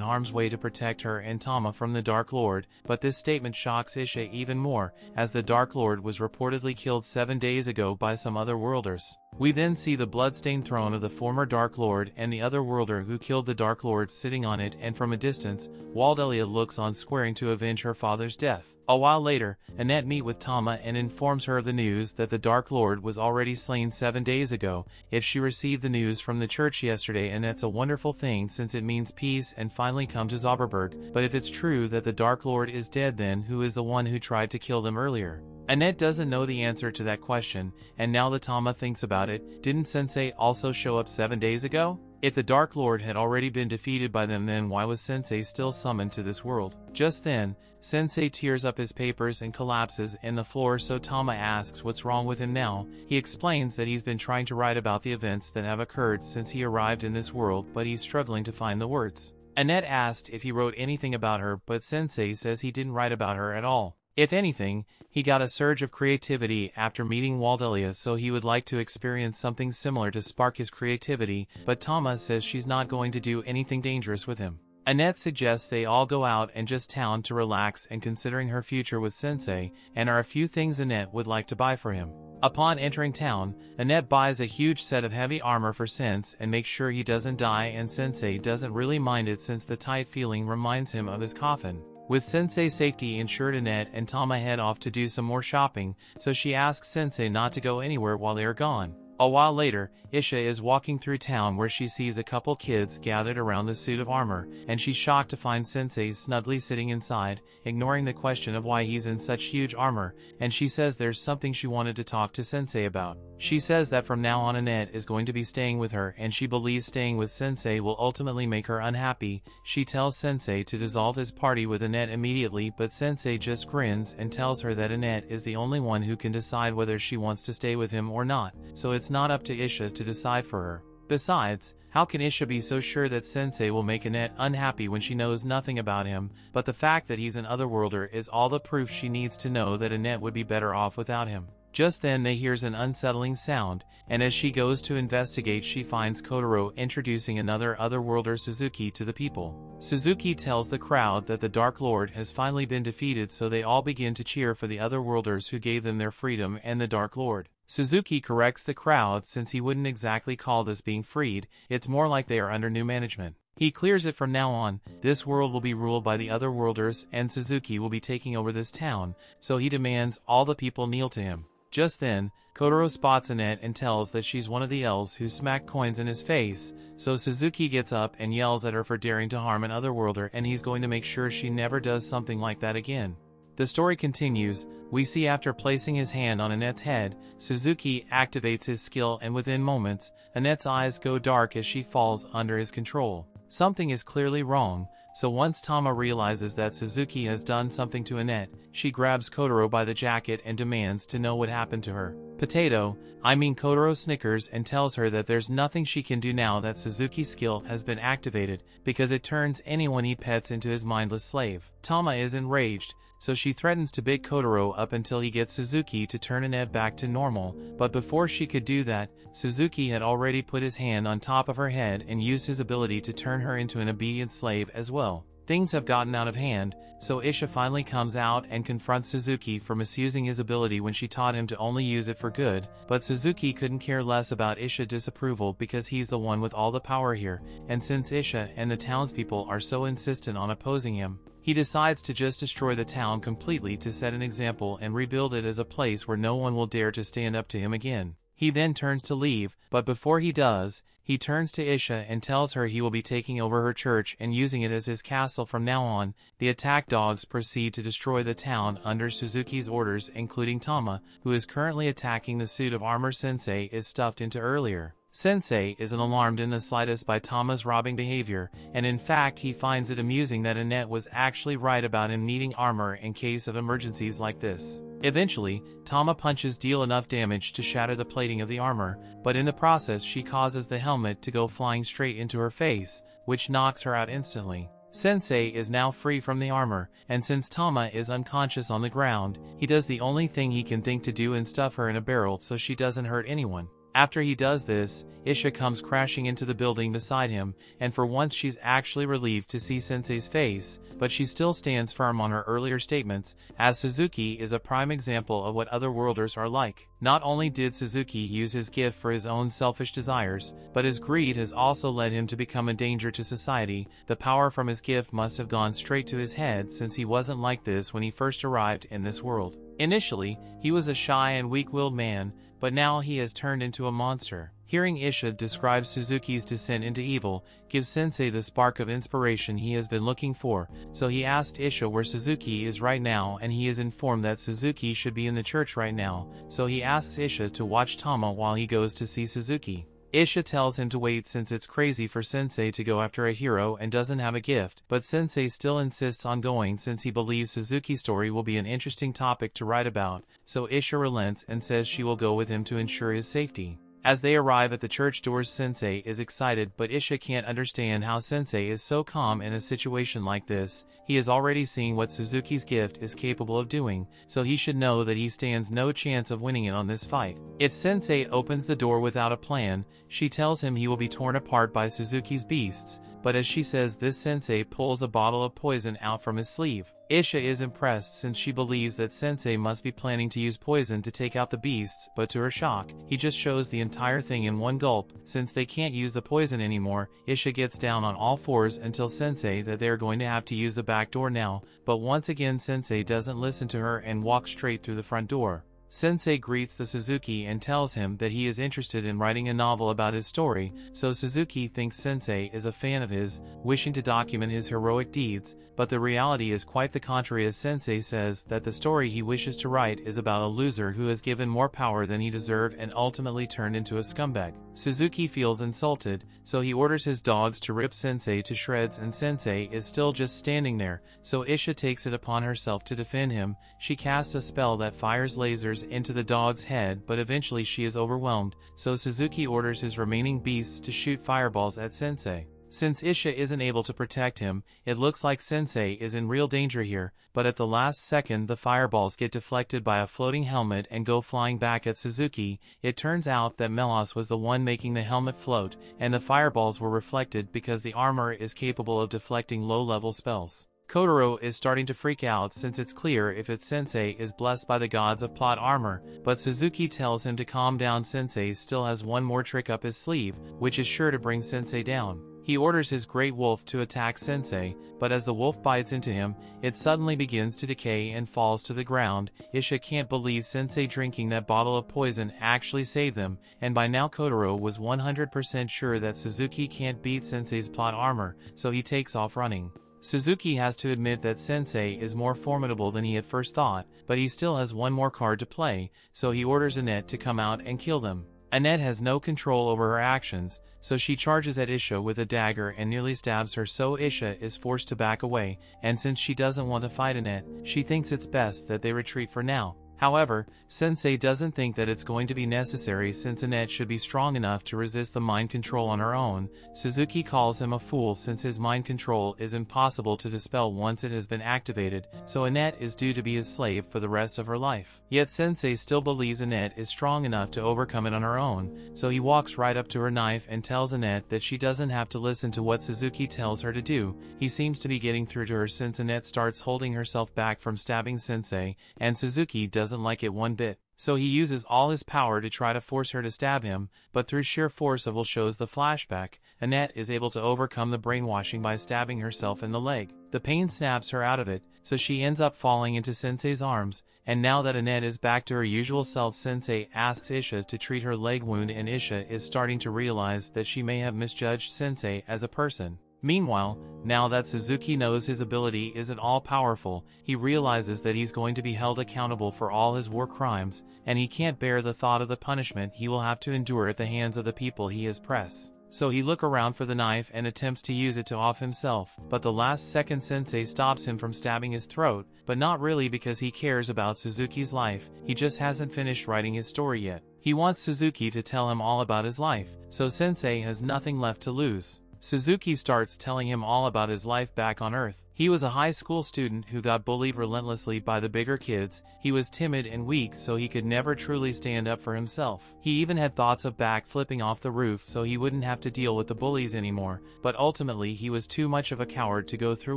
Speaker 1: harm's way to protect her and Tama from the Dark Lord, but this statement shocks Ysha even more, as the Dark Lord was reportedly killed 7 days ago by some other worlders. We then see the bloodstained throne of the former Dark Lord and the other worlder who killed the Dark Lord sitting on it, and from a distance, Waldelia looks on squaring to avenge her father's death. A while later, Annette meets with Tama and informs her of the news that the Dark Lord was already slain 7 days ago. If she received the news from the church yesterday, and that's a wonderful thing since it means peace and finally come to Zauberberg, but if it's true that the Dark Lord is dead, then who is the one who tried to kill them earlier? Annette doesn't know the answer to that question, and now that Tama thinks about it, didn't Sensei also show up 7 days ago? If the Dark Lord had already been defeated by them, then why was Sensei still summoned to this world? Just then, Sensei tears up his papers and collapses in the floor, so Tama asks what's wrong with him now. He explains that he's been trying to write about the events that have occurred since he arrived in this world, but he's struggling to find the words. Annette asked if he wrote anything about her, but Sensei says he didn't write about her at all. If anything, he got a surge of creativity after meeting Waldelia, so he would like to experience something similar to spark his creativity, but Tama says she's not going to do anything dangerous with him. Annette suggests they all go out and just town to relax and considering her future with Sensei, and are a few things Annette would like to buy for him. Upon entering town, Annette buys a huge set of heavy armor for Sense and makes sure he doesn't die, and Sensei doesn't really mind it since the tight feeling reminds him of his coffin. With Sensei's safety ensured, Annette and Tama head off to do some more shopping, so she asks Sensei not to go anywhere while they are gone. A while later, Ysha is walking through town where she sees a couple kids gathered around the suit of armor, and she's shocked to find Sensei snugly sitting inside, ignoring the question of why he's in such huge armor, and she says there's something she wanted to talk to Sensei about. She says that from now on Annette is going to be staying with her, and she believes staying with Sensei will ultimately make her unhappy. She tells Sensei to dissolve his party with Annette immediately, but Sensei just grins and tells her that Annette is the only one who can decide whether she wants to stay with him or not, so it's not up to Ysha to decide for her. Besides, how can Ysha be so sure that Sensei will make Annette unhappy when she knows nothing about him? But the fact that he's an otherworlder is all the proof she needs to know that Annette would be better off without him. Just then they hears an unsettling sound, and as she goes to investigate she finds Kotaro introducing another otherworlder, Suzuki, to the people. Suzuki tells the crowd that the Dark Lord has finally been defeated, so they all begin to cheer for the otherworlders who gave them their freedom and the Dark Lord. Suzuki corrects the crowd since he wouldn't exactly call this being freed, it's more like they are under new management. He clears it from now on, this world will be ruled by the otherworlders and Suzuki will be taking over this town, so he demands all the people kneel to him. Just then, Kotaro spots Annette and tells that she's one of the elves who smacked coins in his face, so Suzuki gets up and yells at her for daring to harm an otherworlder, and he's going to make sure she never does something like that again. The story continues. We see after placing his hand on Annette's head, Suzuki activates his skill, and within moments, Annette's eyes go dark as she falls under his control. Something is clearly wrong, so once Tama realizes that Suzuki has done something to Annette, she grabs Kotaro by the jacket and demands to know what happened to her. Kotaro snickers and tells her that there's nothing she can do now that Suzuki's skill has been activated, because it turns anyone he pets into his mindless slave. Tama is enraged, so she threatens to beat Kotaro up until he gets Suzuki to turn Annette back to normal, but before she could do that, Suzuki had already put his hand on top of her head and used his ability to turn her into an obedient slave as well. Things have gotten out of hand, so Ysha finally comes out and confronts Suzuki for misusing his ability when she taught him to only use it for good, but Suzuki couldn't care less about Ysha's disapproval because he's the one with all the power here, and since Ysha and the townspeople are so insistent on opposing him, he decides to just destroy the town completely to set an example and rebuild it as a place where no one will dare to stand up to him again. He then turns to leave, but before he does, he turns to Ysha and tells her he will be taking over her church and using it as his castle from now on. The attack dogs proceed to destroy the town under Suzuki's orders, including Tama, who is currently attacking the suit of armor Sensei is stuffed into earlier. Sensei isn't alarmed in the slightest by Tama's robbing behavior, and in fact he finds it amusing that Annette was actually right about him needing armor in case of emergencies like this. Eventually, Tama punches deal enough damage to shatter the plating of the armor, but in the process she causes the helmet to go flying straight into her face, which knocks her out instantly. Sensei is now free from the armor, and since Tama is unconscious on the ground, he does the only thing he can think to do and stuff her in a barrel so she doesn't hurt anyone. After he does this, Ysha comes crashing into the building beside him, and for once she's actually relieved to see Sensei's face, but she still stands firm on her earlier statements, as Suzuki is a prime example of what otherworlders are like. Not only did Suzuki use his gift for his own selfish desires, but his greed has also led him to become a danger to society. The power from his gift must have gone straight to his head since he wasn't like this when he first arrived in this world. Initially, he was a shy and weak-willed man, but now he has turned into a monster. Hearing Ysha describe Suzuki's descent into evil gives Sensei the spark of inspiration he has been looking for, so he asked Ysha where Suzuki is right now, and he is informed that Suzuki should be in the church right now, so he asks Ysha to watch Tama while he goes to see Suzuki. Ysha tells him to wait since it's crazy for Sensei to go after a hero and doesn't have a gift, but Sensei still insists on going since he believes Suzuki's story will be an interesting topic to write about, so Ysha relents and says she will go with him to ensure his safety. As they arrive at the church doors, Sensei is excited, but Ysha can't understand how Sensei is so calm in a situation like this. He is already seeing what Suzuki's gift is capable of doing, so he should know that he stands no chance of winning it on this fight. If Sensei opens the door without a plan, she tells him he will be torn apart by Suzuki's beasts, but as she says this, Sensei pulls a bottle of poison out from his sleeve. Ysha is impressed since she believes that Sensei must be planning to use poison to take out the beasts, but to her shock, he just shows the entire thing in one gulp. Since they can't use the poison anymore, Ysha gets down on all fours and tells Sensei that they are going to have to use the back door now, but once again Sensei doesn't listen to her and walks straight through the front door. Sensei greets the Suzuki and tells him that he is interested in writing a novel about his story, so Suzuki thinks Sensei is a fan of his, wishing to document his heroic deeds, but the reality is quite the contrary, as Sensei says that the story he wishes to write is about a loser who has given more power than he deserved and ultimately turned into a scumbag. Suzuki feels insulted, so he orders his dogs to rip Sensei to shreds, and Sensei is still just standing there, so Ysha takes it upon herself to defend him. She casts a spell that fires lasers into the dog's head, but eventually she is overwhelmed, so Suzuki orders his remaining beasts to shoot fireballs at Sensei. Since Ysha isn't able to protect him, it looks like Sensei is in real danger here, but at the last second the fireballs get deflected by a floating helmet and go flying back at Suzuki. It turns out that Melos was the one making the helmet float, and the fireballs were reflected because the armor is capable of deflecting low-level spells. Kotaro is starting to freak out since it's clear if its Sensei is blessed by the gods of plot armor, but Suzuki tells him to calm down. Sensei still has one more trick up his sleeve, which is sure to bring Sensei down. He orders his great wolf to attack Sensei, but as the wolf bites into him, it suddenly begins to decay and falls to the ground. Ysha can't believe Sensei drinking that bottle of poison actually saved them, and by now Kotaro was 100% sure that Suzuki can't beat Sensei's plot armor, so he takes off running. Suzuki has to admit that Sensei is more formidable than he at first thought, but he still has one more card to play, so he orders Annette to come out and kill them. Annette has no control over her actions, so she charges at Ysha with a dagger and nearly stabs her, so Ysha is forced to back away, and since she doesn't want to fight Annette, she thinks it's best that they retreat for now. However, Sensei doesn't think that it's going to be necessary since Annette should be strong enough to resist the mind control on her own. Suzuki calls him a fool since his mind control is impossible to dispel once it has been activated, so Annette is due to be his slave for the rest of her life. Yet Sensei still believes Annette is strong enough to overcome it on her own, so he walks right up to her knife and tells Annette that she doesn't have to listen to what Suzuki tells her to do. He seems to be getting through to her since Annette starts holding herself back from stabbing Sensei, and Suzuki doesn't like it one bit. So he uses all his power to try to force her to stab him, but through sheer force of will shows the flashback, Annette is able to overcome the brainwashing by stabbing herself in the leg. The pain snaps her out of it, so she ends up falling into Sensei's arms, and now that Annette is back to her usual self, Sensei asks Ysha to treat her leg wound, and Ysha is starting to realize that she may have misjudged Sensei as a person. Meanwhile, now that Suzuki knows his ability isn't all-powerful, he realizes that he's going to be held accountable for all his war crimes, and he can't bear the thought of the punishment he will have to endure at the hands of the people he has pressed. So he looks around for the knife and attempts to use it to off himself, but the last second Sensei stops him from stabbing his throat, but not really because he cares about Suzuki's life, he just hasn't finished writing his story yet. He wants Suzuki to tell him all about his life, so Sensei has nothing left to lose. Suzuki starts telling him all about his life back on Earth. He was a high school student who got bullied relentlessly by the bigger kids. He was timid and weak, so he could never truly stand up for himself. He even had thoughts of back-flipping off the roof so he wouldn't have to deal with the bullies anymore, but ultimately he was too much of a coward to go through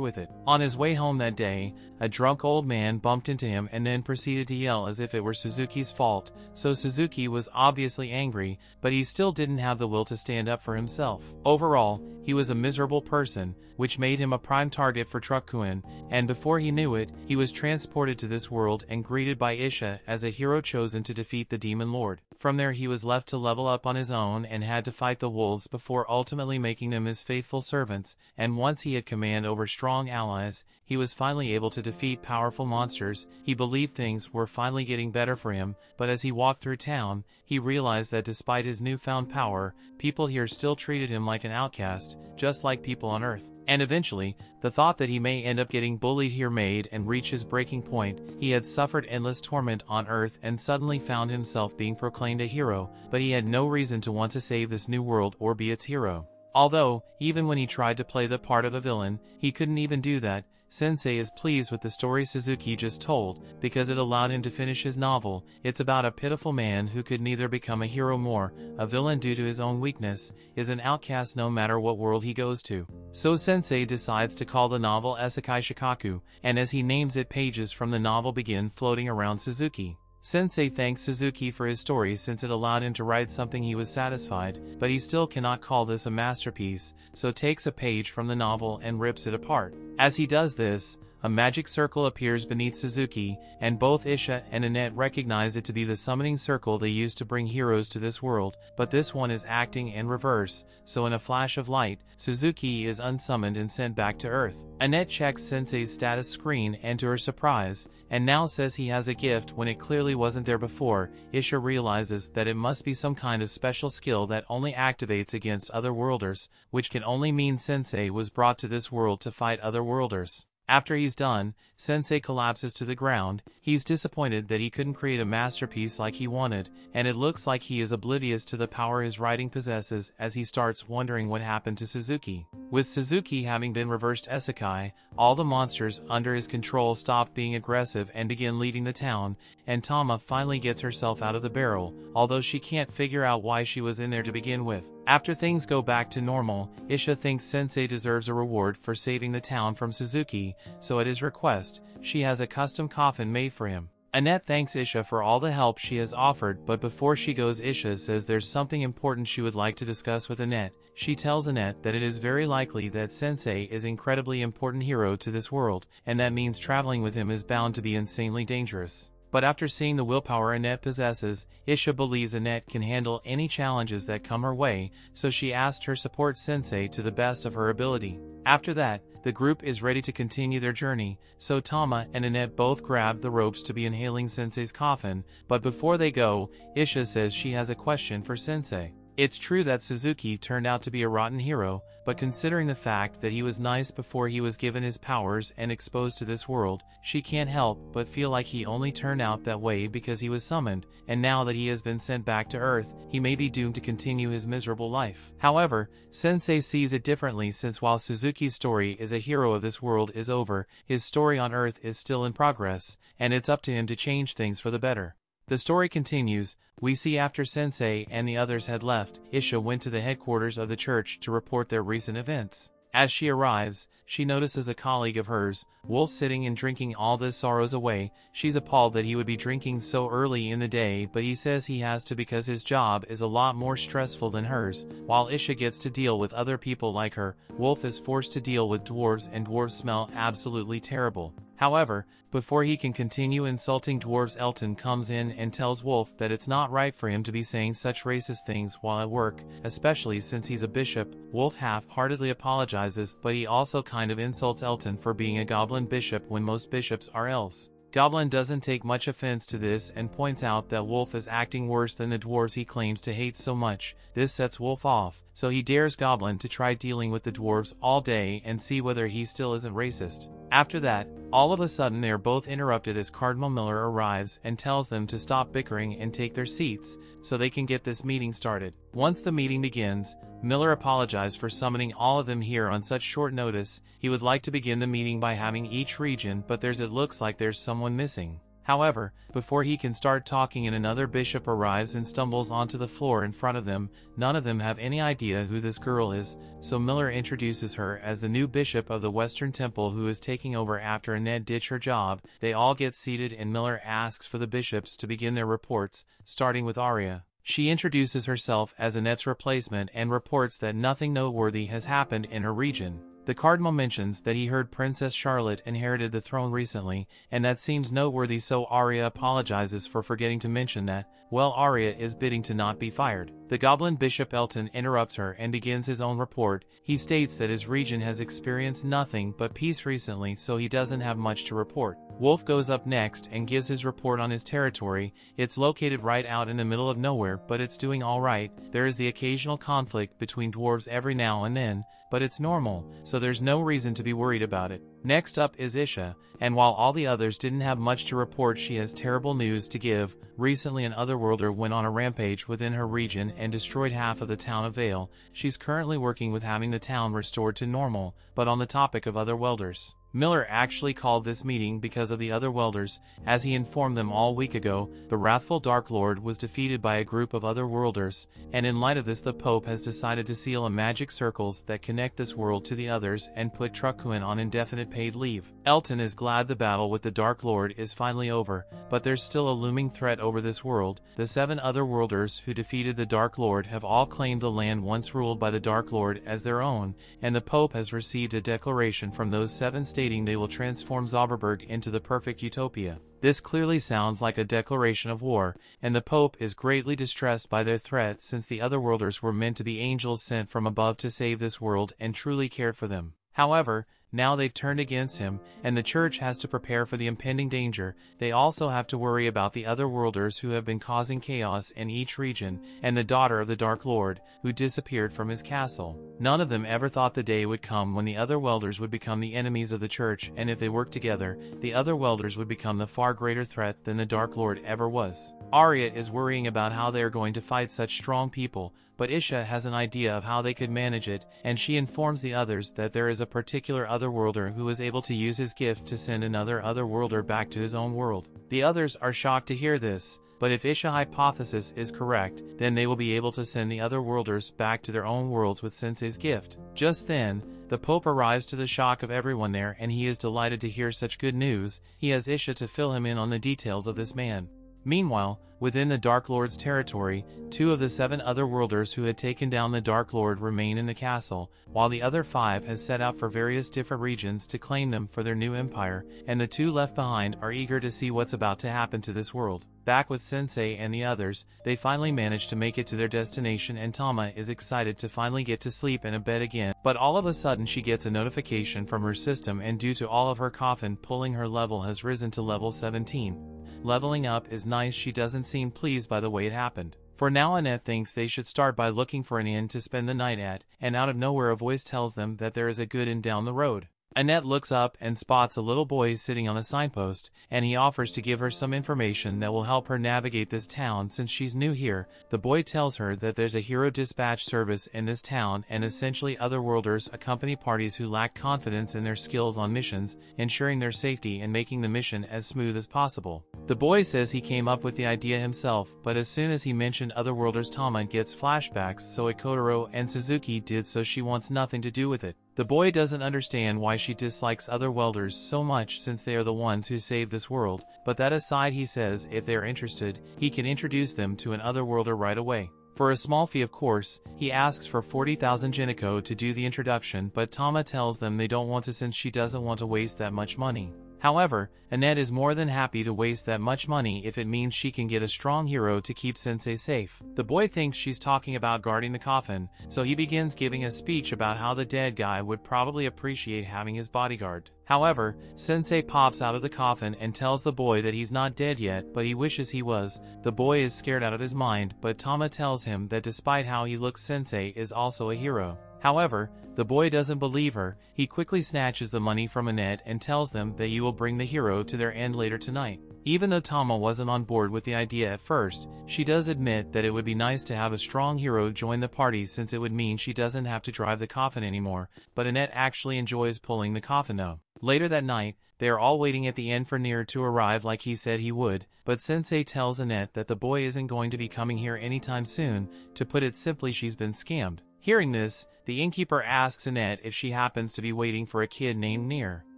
Speaker 1: with it. On his way home that day, a drunk old man bumped into him and then proceeded to yell as if it were Suzuki's fault, so Suzuki was obviously angry, but he still didn't have the will to stand up for himself. Overall, he was a miserable person, which made him a prime target for Trukuin, and before he knew it, he was transported to this world and greeted by Ysha as a hero chosen to defeat the Demon Lord. From there he was left to level up on his own and had to fight the wolves before ultimately making them his faithful servants, and once he had command over strong allies, he was finally able to defeat powerful monsters. He believed things were finally getting better for him, but as he walked through town, he realized that despite his newfound power, people here still treated him like an outcast, just like people on Earth. And eventually, the thought that he may end up getting bullied here made and reach his breaking point. He had suffered endless torment on Earth and suddenly found himself being proclaimed a hero, but he had no reason to want to save this new world or be its hero. Although, even when he tried to play the part of a villain, he couldn't even do that. Sensei is pleased with the story Suzuki just told, because it allowed him to finish his novel. It's about a pitiful man who could neither become a hero nor a villain due to his own weakness, is an outcast no matter what world he goes to. So Sensei decides to call the novel Isekai Shikaku, and as he names it, pages from the novel begin floating around Suzuki. Sensei thanks Suzuki for his story since it allowed him to write something he was satisfied, but he still cannot call this a masterpiece, so takes a page from the novel and rips it apart. As he does this, a magic circle appears beneath Suzuki, and both Ysha and Annette recognize it to be the summoning circle they used to bring heroes to this world, but this one is acting in reverse, so in a flash of light, Suzuki is unsummoned and sent back to Earth. Annette checks Sensei's status screen and to her surprise, and now says he has a gift when it clearly wasn't there before. Ysha realizes that it must be some kind of special skill that only activates against other worlders, which can only mean Sensei was brought to this world to fight other worlders. After he's done, Sensei collapses to the ground. He's disappointed that he couldn't create a masterpiece like he wanted, and it looks like he is oblivious to the power his writing possesses as he starts wondering what happened to Suzuki. With Suzuki having been reversed isekai, all the monsters under his control stop being aggressive and begin leading the town, and Tama finally gets herself out of the barrel, although she can't figure out why she was in there to begin with. After things go back to normal, Ysha thinks Sensei deserves a reward for saving the town from Suzuki, so at his request, she has a custom coffin made for him. Annette thanks Ysha for all the help she has offered, but before she goes, Ysha says there's something important she would like to discuss with Annette. She tells Annette that it is very likely that Sensei is an incredibly important hero to this world, and that means traveling with him is bound to be insanely dangerous. But after seeing the willpower Annette possesses, Ysha believes Annette can handle any challenges that come her way, so she asked her support Sensei to the best of her ability. After that, the group is ready to continue their journey, so Tama and Annette both grab the ropes to be inhaling Sensei's coffin, but before they go, Ysha says she has a question for Sensei. It's true that Suzuki turned out to be a rotten hero, but considering the fact that he was nice before he was given his powers and exposed to this world, she can't help but feel like he only turned out that way because he was summoned, and now that he has been sent back to Earth, he may be doomed to continue his miserable life. However, Sensei sees it differently, since while Suzuki's story as a hero of this world is over, his story on Earth is still in progress, and it's up to him to change things for the better. The story continues. We see after Sensei and the others had left, Ysha went to the headquarters of the church to report their recent events. As she arrives, she notices a colleague of hers, Wolff, sitting and drinking all his sorrows away. She's appalled that he would be drinking so early in the day, but he says he has to because his job is a lot more stressful than hers. While Ysha gets to deal with other people like her, Wolff is forced to deal with dwarves, and dwarves smell absolutely terrible. However, before he can continue insulting dwarves, Elton comes in and tells Wolff that it's not right for him to be saying such racist things while at work, especially since he's a bishop. Wolff half-heartedly apologizes, but he also kind of insults Elton for being a goblin bishop when most bishops are elves. Goblin doesn't take much offense to this and points out that Wolff is acting worse than the dwarves he claims to hate so much. This sets Wolff off, so he dares Goblin to try dealing with the dwarves all day and see whether he still isn't racist. After that, all of a sudden they are both interrupted as Cardinal Miller arrives and tells them to stop bickering and take their seats, so they can get this meeting started. Once the meeting begins, Miller apologized for summoning all of them here on such short notice. He would like to begin the meeting by having each region, but it looks like there's someone missing. However, before he can start talking, another bishop arrives and stumbles onto the floor in front of them. None of them have any idea who this girl is, so Miller introduces her as the new bishop of the Western Temple who is taking over after Annette ditched her job. They all get seated and Miller asks for the bishops to begin their reports, starting with Arya. She introduces herself as Annette's replacement and reports that nothing noteworthy has happened in her region. The cardinal mentions that he heard Princess Charlotte inherited the throne recently, and that seems noteworthy, so Arya apologizes for forgetting to mention that. Well, Arya is bidding to not be fired. The goblin bishop Elton interrupts her and begins his own report. He states that his region has experienced nothing but peace recently, so he doesn't have much to report. Wolff goes up next and gives his report on his territory. It's located right out in the middle of nowhere, but it's doing all right. There is the occasional conflict between dwarves every now and then, but it's normal, so there's no reason to be worried about it. Next up is Ysha, and while all the others didn't have much to report, she has terrible news to give. Recently an otherworlder went on a rampage within her region and destroyed half of the town of Vale. She's currently working with having the town restored to normal. But on the topic of otherwelders, Miller actually called this meeting because of the otherwelders. As he informed them all week ago, the wrathful Dark Lord was defeated by a group of otherworlders, and in light of this the Pope has decided to seal a magic circles that connect this world to the others and put Trukuin on indefinite paid leave. Elton is glad the battle with the Dark Lord is finally over, but there's still a looming threat over this world. The 7 otherworlders who defeated the Dark Lord have all claimed the land once ruled by the Dark Lord as their own, and the Pope has received a declaration from those 7 stating they will transform Zauberberg into the perfect utopia. This clearly sounds like a declaration of war, and the Pope is greatly distressed by their threat, since the otherworlders were meant to be angels sent from above to save this world and truly cared for them. However, now they've turned against him, and the church has to prepare for the impending danger. They also have to worry about the otherworlders who have been causing chaos in each region, and the daughter of the Dark Lord, who disappeared from his castle. None of them ever thought the day would come when the otherwelders would become the enemies of the church, and if they worked together, the otherwelders would become the far greater threat than the Dark Lord ever was. Arya is worrying about how they are going to fight such strong people, but Ysha has an idea of how they could manage it, and she informs the others that there is a particular otherworlder who is able to use his gift to send another otherworlder back to his own world. The others are shocked to hear this, but if Ysha's hypothesis is correct, then they will be able to send the otherworlders back to their own worlds with Sensei's gift. Just then, the Pope arrives, to the shock of everyone there, and he is delighted to hear such good news. He has Ysha to fill him in on the details of this man. Meanwhile, within the Dark Lord's territory, 2 of the 7 otherworlders who had taken down the Dark Lord remain in the castle, while the other 5 has set out for various different regions to claim them for their new empire, and the 2 left behind are eager to see what's about to happen to this world. Back with Sensei and the others, they finally manage to make it to their destination, and Tama is excited to finally get to sleep in a bed again. But all of a sudden she gets a notification from her system, and due to all of her coffin pulling, her level has risen to level 17. Leveling up is nice. She doesn't seem pleased by the way it happened. For now, Annette thinks they should start by looking for an inn to spend the night at, and out of nowhere a voice tells them that there is a good inn down the road. Annette looks up and spots a little boy sitting on a signpost, and he offers to give her some information that will help her navigate this town since she's new here. The boy tells her that there's a hero dispatch service in this town, and essentially otherworlders accompany parties who lack confidence in their skills on missions, ensuring their safety and making the mission as smooth as possible. The boy says he came up with the idea himself, but as soon as he mentioned otherworlders, Tama gets flashbacks, so Ikotaro and Suzuki did, so she wants nothing to do with it. The boy doesn't understand why she dislikes other welders so much since they are the ones who save this world, but that aside he says if they are interested, he can introduce them to an otherworlder right away. For a small fee of course, he asks for 40,000 Jiniko to do the introduction, but Tama tells them they don't want to since she doesn't want to waste that much money. However, Annette is more than happy to waste that much money if it means she can get a strong hero to keep Sensei safe. The boy thinks she's talking about guarding the coffin, so he begins giving a speech about how the dead guy would probably appreciate having his bodyguard. However, Sensei pops out of the coffin and tells the boy that he's not dead yet, but he wishes he was. The boy is scared out of his mind, but Tama tells him that despite how he looks, Sensei is also a hero. However, the boy doesn't believe her. He quickly snatches the money from Annette and tells them that you will bring the hero to their end later tonight. Even though Tama wasn't on board with the idea at first, she does admit that it would be nice to have a strong hero join the party since it would mean she doesn't have to drive the coffin anymore, but Annette actually enjoys pulling the coffin though. Later that night, they are all waiting at the end for Nier to arrive like he said he would, but Sensei tells Annette that the boy isn't going to be coming here anytime soon. To put it simply, she's been scammed. Hearing this, the innkeeper asks Annette if she happens to be waiting for a kid named Nier.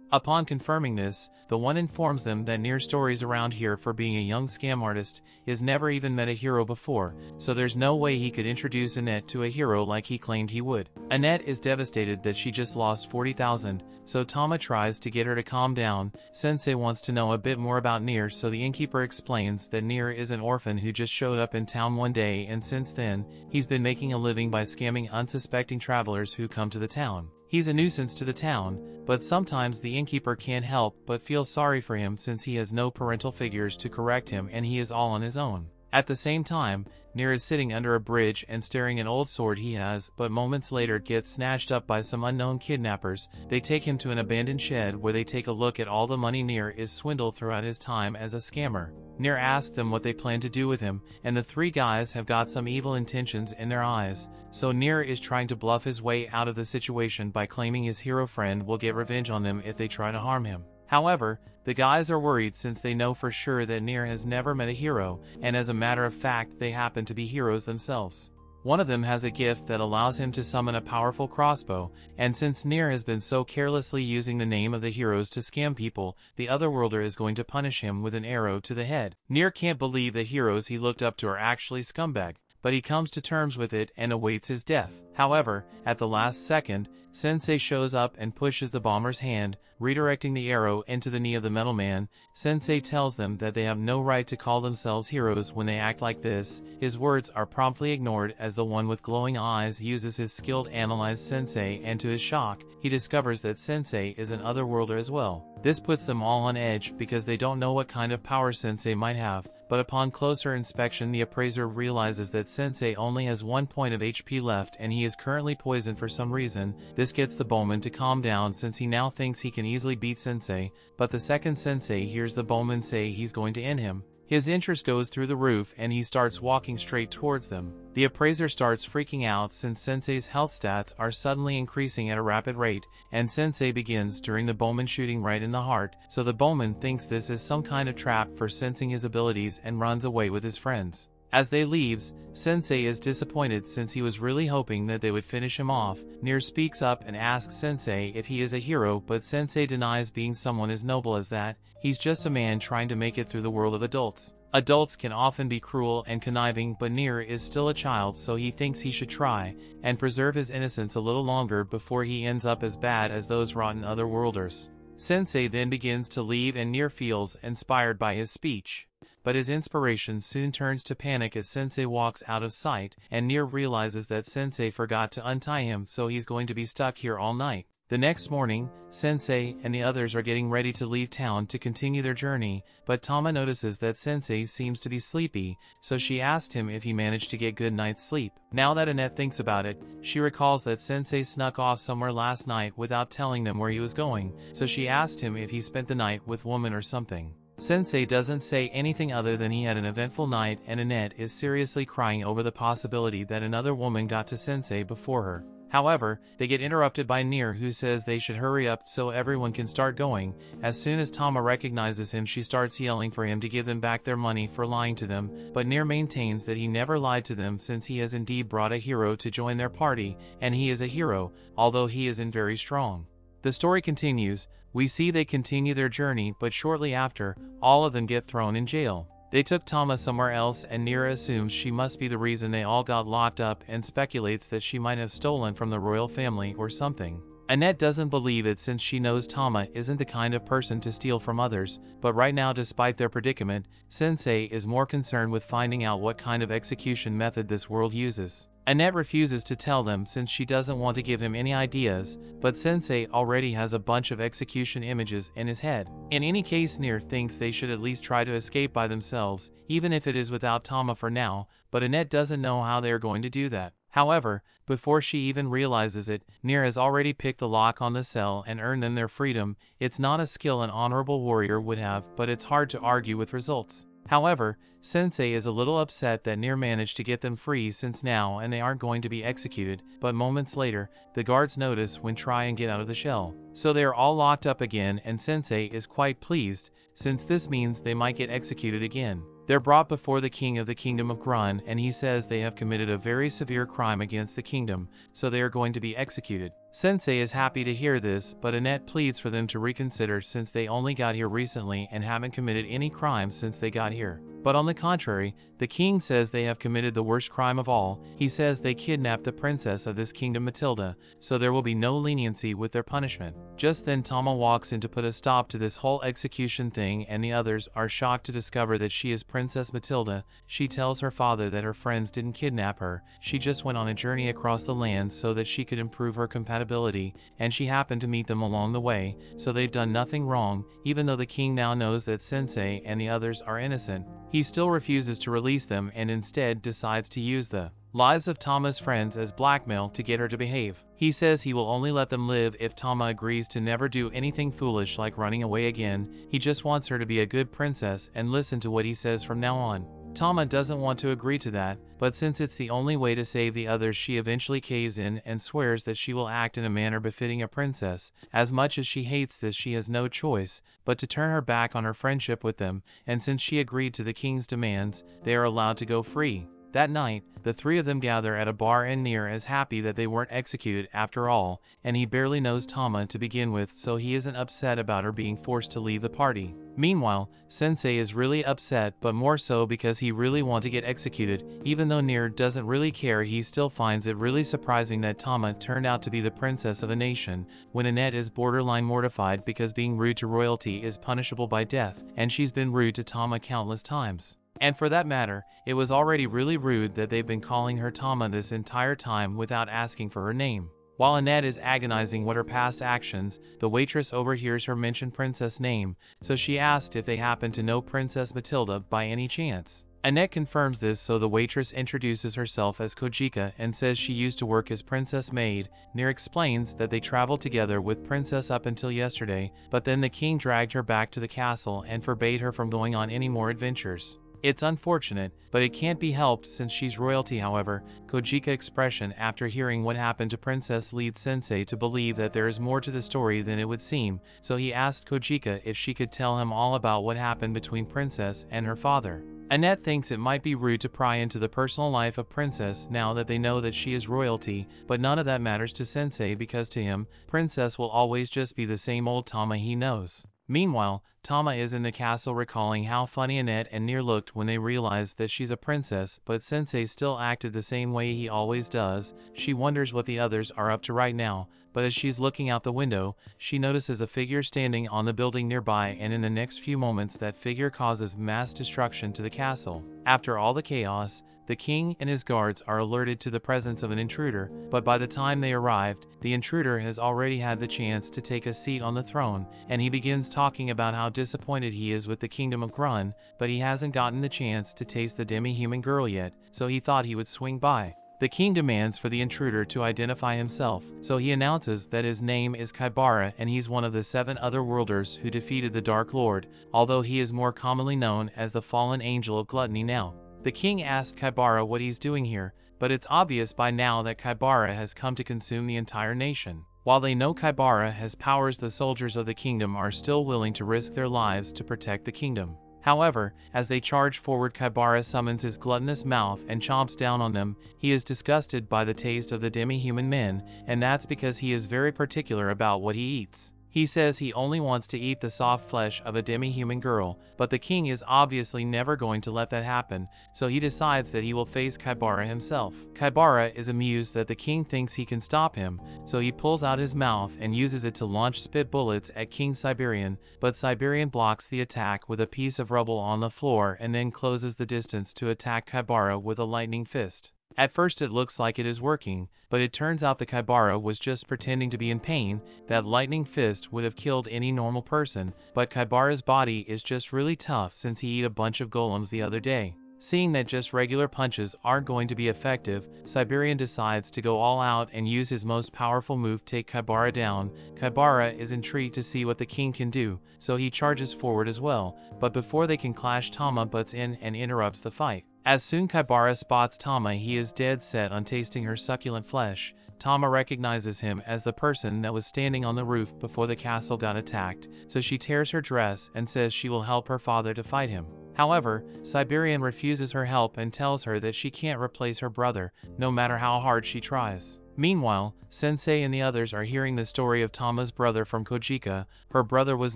Speaker 1: Upon confirming this, the one informs them that Nier's stories around here for being a young scam artist is never even met a hero before, so there's no way he could introduce Annette to a hero like he claimed he would. Annette is devastated that she just lost 40,000, so Tama tries to get her to calm down. Sensei wants to know a bit more about Nier, so the innkeeper explains that Nier is an orphan who just showed up in town one day, and since then, he's been making a living by scamming unsuspecting travelers who come to the town. He's a nuisance to the town, but sometimes the innkeeper can't help but feel sorry for him since he has no parental figures to correct him and he is all on his own. At the same time, Nier is sitting under a bridge and staring an old sword he has, but moments later gets snatched up by some unknown kidnappers. They take him to an abandoned shed where they take a look at all the money Nier is swindled throughout his time as a scammer. Nier asks them what they plan to do with him, and the three guys have got some evil intentions in their eyes, so Nier is trying to bluff his way out of the situation by claiming his hero friend will get revenge on them if they try to harm him. However, the guys are worried since they know for sure that Nier has never met a hero, and as a matter of fact they happen to be heroes themselves. One of them has a gift that allows him to summon a powerful crossbow, and since Nier has been so carelessly using the name of the heroes to scam people, the otherworlder is going to punish him with an arrow to the head. Nier can't believe the heroes he looked up to are actually scumbag, but he comes to terms with it and awaits his death. However, at the last second, Sensei shows up and pushes the bomber's hand, redirecting the arrow into the knee of the metal man. Sensei tells them that they have no right to call themselves heroes when they act like this. His words are promptly ignored as the one with glowing eyes uses his skill to analyze Sensei, and to his shock, he discovers that Sensei is an otherworlder as well. This puts them all on edge because they don't know what kind of power Sensei might have, but upon closer inspection the appraiser realizes that Sensei only has 1 point of HP left and he is currently poisoned for some reason. This gets the bowman to calm down since he now thinks he can easily beat Sensei, but the second Sensei hears the bowman say he's going to end him, his interest goes through the roof and he starts walking straight towards them. The appraiser starts freaking out since Sensei's health stats are suddenly increasing at a rapid rate, and Sensei begins during the bowman shooting right in the heart, so the bowman thinks this is some kind of trap for sensing his abilities and runs away with his friends. As they leaves, Sensei is disappointed since he was really hoping that they would finish him off. Nier speaks up and asks Sensei if he is a hero, but Sensei denies being someone as noble as that. He's just a man trying to make it through the world of adults. Adults can often be cruel and conniving, but Nier is still a child, so he thinks he should try and preserve his innocence a little longer before he ends up as bad as those rotten otherworlders. Sensei then begins to leave and Nier feels inspired by his speech. But his inspiration soon turns to panic as Sensei walks out of sight, and Nier realizes that Sensei forgot to untie him, so he's going to be stuck here all night. The next morning, Sensei and the others are getting ready to leave town to continue their journey, but Tama notices that Sensei seems to be sleepy, so she asked him if he managed to get good night's sleep. Now that Annette thinks about it, she recalls that Sensei snuck off somewhere last night without telling them where he was going, so she asked him if he spent the night with woman or something. Sensei doesn't say anything other than he had an eventful night, and Annette is seriously crying over the possibility that another woman got to Sensei before her. However, they get interrupted by Nier, who says they should hurry up so everyone can start going. As soon as Tama recognizes him, she starts yelling for him to give them back their money for lying to them, but Nier maintains that he never lied to them since he has indeed brought a hero to join their party, and he is a hero, although he isn't very strong. The story continues. We see they continue their journey, but shortly after, all of them get thrown in jail. They took Tama somewhere else, and Nier assumes she must be the reason they all got locked up and speculates that she might have stolen from the royal family or something. Annette doesn't believe it since she knows Tama isn't the kind of person to steal from others, but right now, despite their predicament, Sensei is more concerned with finding out what kind of execution method this world uses. Annette refuses to tell them since she doesn't want to give him any ideas, but Sensei already has a bunch of execution images in his head. In any case, Nier thinks they should at least try to escape by themselves, even if it is without Tama for now, but Annette doesn't know how they are going to do that. However, before she even realizes it, Nier has already picked the lock on the cell and earned them their freedom. It's not a skill an honorable warrior would have, but it's hard to argue with results. However, Sensei is a little upset that Nier managed to get them free since now and they aren't going to be executed, but moments later, the guards notice when try and get out of the shell. So they are all locked up again, and Sensei is quite pleased, since this means they might get executed again. They're brought before the king of the kingdom of Grun, and he says they have committed a very severe crime against the kingdom, so they are going to be executed. Sensei is happy to hear this, but Annette pleads for them to reconsider since they only got here recently and haven't committed any crimes since they got here. But on the contrary, the king says they have committed the worst crime of all. He says they kidnapped the princess of this kingdom, Matilda, so there will be no leniency with their punishment. Just then Tama walks in to put a stop to this whole execution thing, and the others are shocked to discover that she is Princess Matilda. She tells her father that her friends didn't kidnap her, she just went on a journey across the land so that she could improve her compatibility, and she happened to meet them along the way, so they've done nothing wrong. Even though the king now knows that Sensei and the others are innocent, he still refuses to release them and instead decides to use the lives of Tama's friends as blackmail to get her to behave. He says he will only let them live if Tama agrees to never do anything foolish like running away again. He just wants her to be a good princess and listen to what he says from now on. Tama doesn't want to agree to that, but since it's the only way to save the others, she eventually caves in and swears that she will act in a manner befitting a princess. As much as she hates this, she has no choice but to turn her back on her friendship with them, and since she agreed to the king's demands, they are allowed to go free. That night, the three of them gather at a bar, and Nier is happy that they weren't executed after all, and he barely knows Tama to begin with, so he isn't upset about her being forced to leave the party. Meanwhile, Sensei is really upset, but more so because he really wants to get executed. Even though Nier doesn't really care, he still finds it really surprising that Tama turned out to be the princess of a nation, when Annette is borderline mortified because being rude to royalty is punishable by death, and she's been rude to Tama countless times. And for that matter, it was already really rude that they've been calling her Tama this entire time without asking for her name. While Annette is agonizing what her past actions, the waitress overhears her mention Princess' name, so she asked if they happen to know Princess Matilda by any chance. Annette confirms this, so the waitress introduces herself as Kojika and says she used to work as princess maid. Nier explains that they traveled together with Princess up until yesterday, but then the king dragged her back to the castle and forbade her from going on any more adventures. It's unfortunate, but it can't be helped since she's royalty. However, Kojika's expression after hearing what happened to Princess leads Sensei to believe that there is more to the story than it would seem, so he asked Kojika if she could tell him all about what happened between Princess and her father. Annette thinks it might be rude to pry into the personal life of Princess now that they know that she is royalty, but none of that matters to Sensei because to him, Princess will always just be the same old Tama he knows. Meanwhile, Tama is in the castle recalling how funny Annette and Nier looked when they realized that she's a princess, but Sensei still acted the same way he always does. She wonders what the others are up to right now, but as she's looking out the window, she notices a figure standing on the building nearby, and in the next few moments that figure causes mass destruction to the castle. After all the chaos, the king and his guards are alerted to the presence of an intruder, but by the time they arrived, the intruder has already had the chance to take a seat on the throne, and he begins talking about how disappointed he is with the kingdom of Grun, but he hasn't gotten the chance to taste the demi-human girl yet, so he thought he would swing by. The king demands for the intruder to identify himself, so he announces that his name is Kaibara and he's one of the 7 otherworlders who defeated the Dark Lord, although he is more commonly known as the fallen angel of gluttony now. The king asked Kaibara what he's doing here, but it's obvious by now that Kaibara has come to consume the entire nation. While they know Kaibara has powers, the soldiers of the kingdom are still willing to risk their lives to protect the kingdom. However, as they charge forward, Kaibara summons his gluttonous mouth and chomps down on them. He is disgusted by the taste of the demi-human men, and that's because he is very particular about what he eats. He says he only wants to eat the soft flesh of a demi-human girl, but the king is obviously never going to let that happen, so he decides that he will face Kaibara himself. Kaibara is amused that the king thinks he can stop him, so he pulls out his mouth and uses it to launch spit bullets at King Siberian, but Siberian blocks the attack with a piece of rubble on the floor and then closes the distance to attack Kaibara with a lightning fist. At first it looks like it is working, but it turns out the Kaibara was just pretending to be in pain. That lightning fist would have killed any normal person, but Kaibara's body is just really tough since he ate a bunch of golems the other day. Seeing that just regular punches aren't going to be effective, Siberian decides to go all out and use his most powerful move to take Kaibara down. Kaibara is intrigued to see what the king can do, so he charges forward as well, but before they can clash, Tama butts in and interrupts the fight. As soon Kaibara spots Tama, he is dead set on tasting her succulent flesh. Tama recognizes him as the person that was standing on the roof before the castle got attacked, so she tears her dress and says she will help her father to fight him. However, Siberian refuses her help and tells her that she can't replace her brother, no matter how hard she tries. Meanwhile, Sensei and the others are hearing the story of Tama's brother from Kojika. Her brother was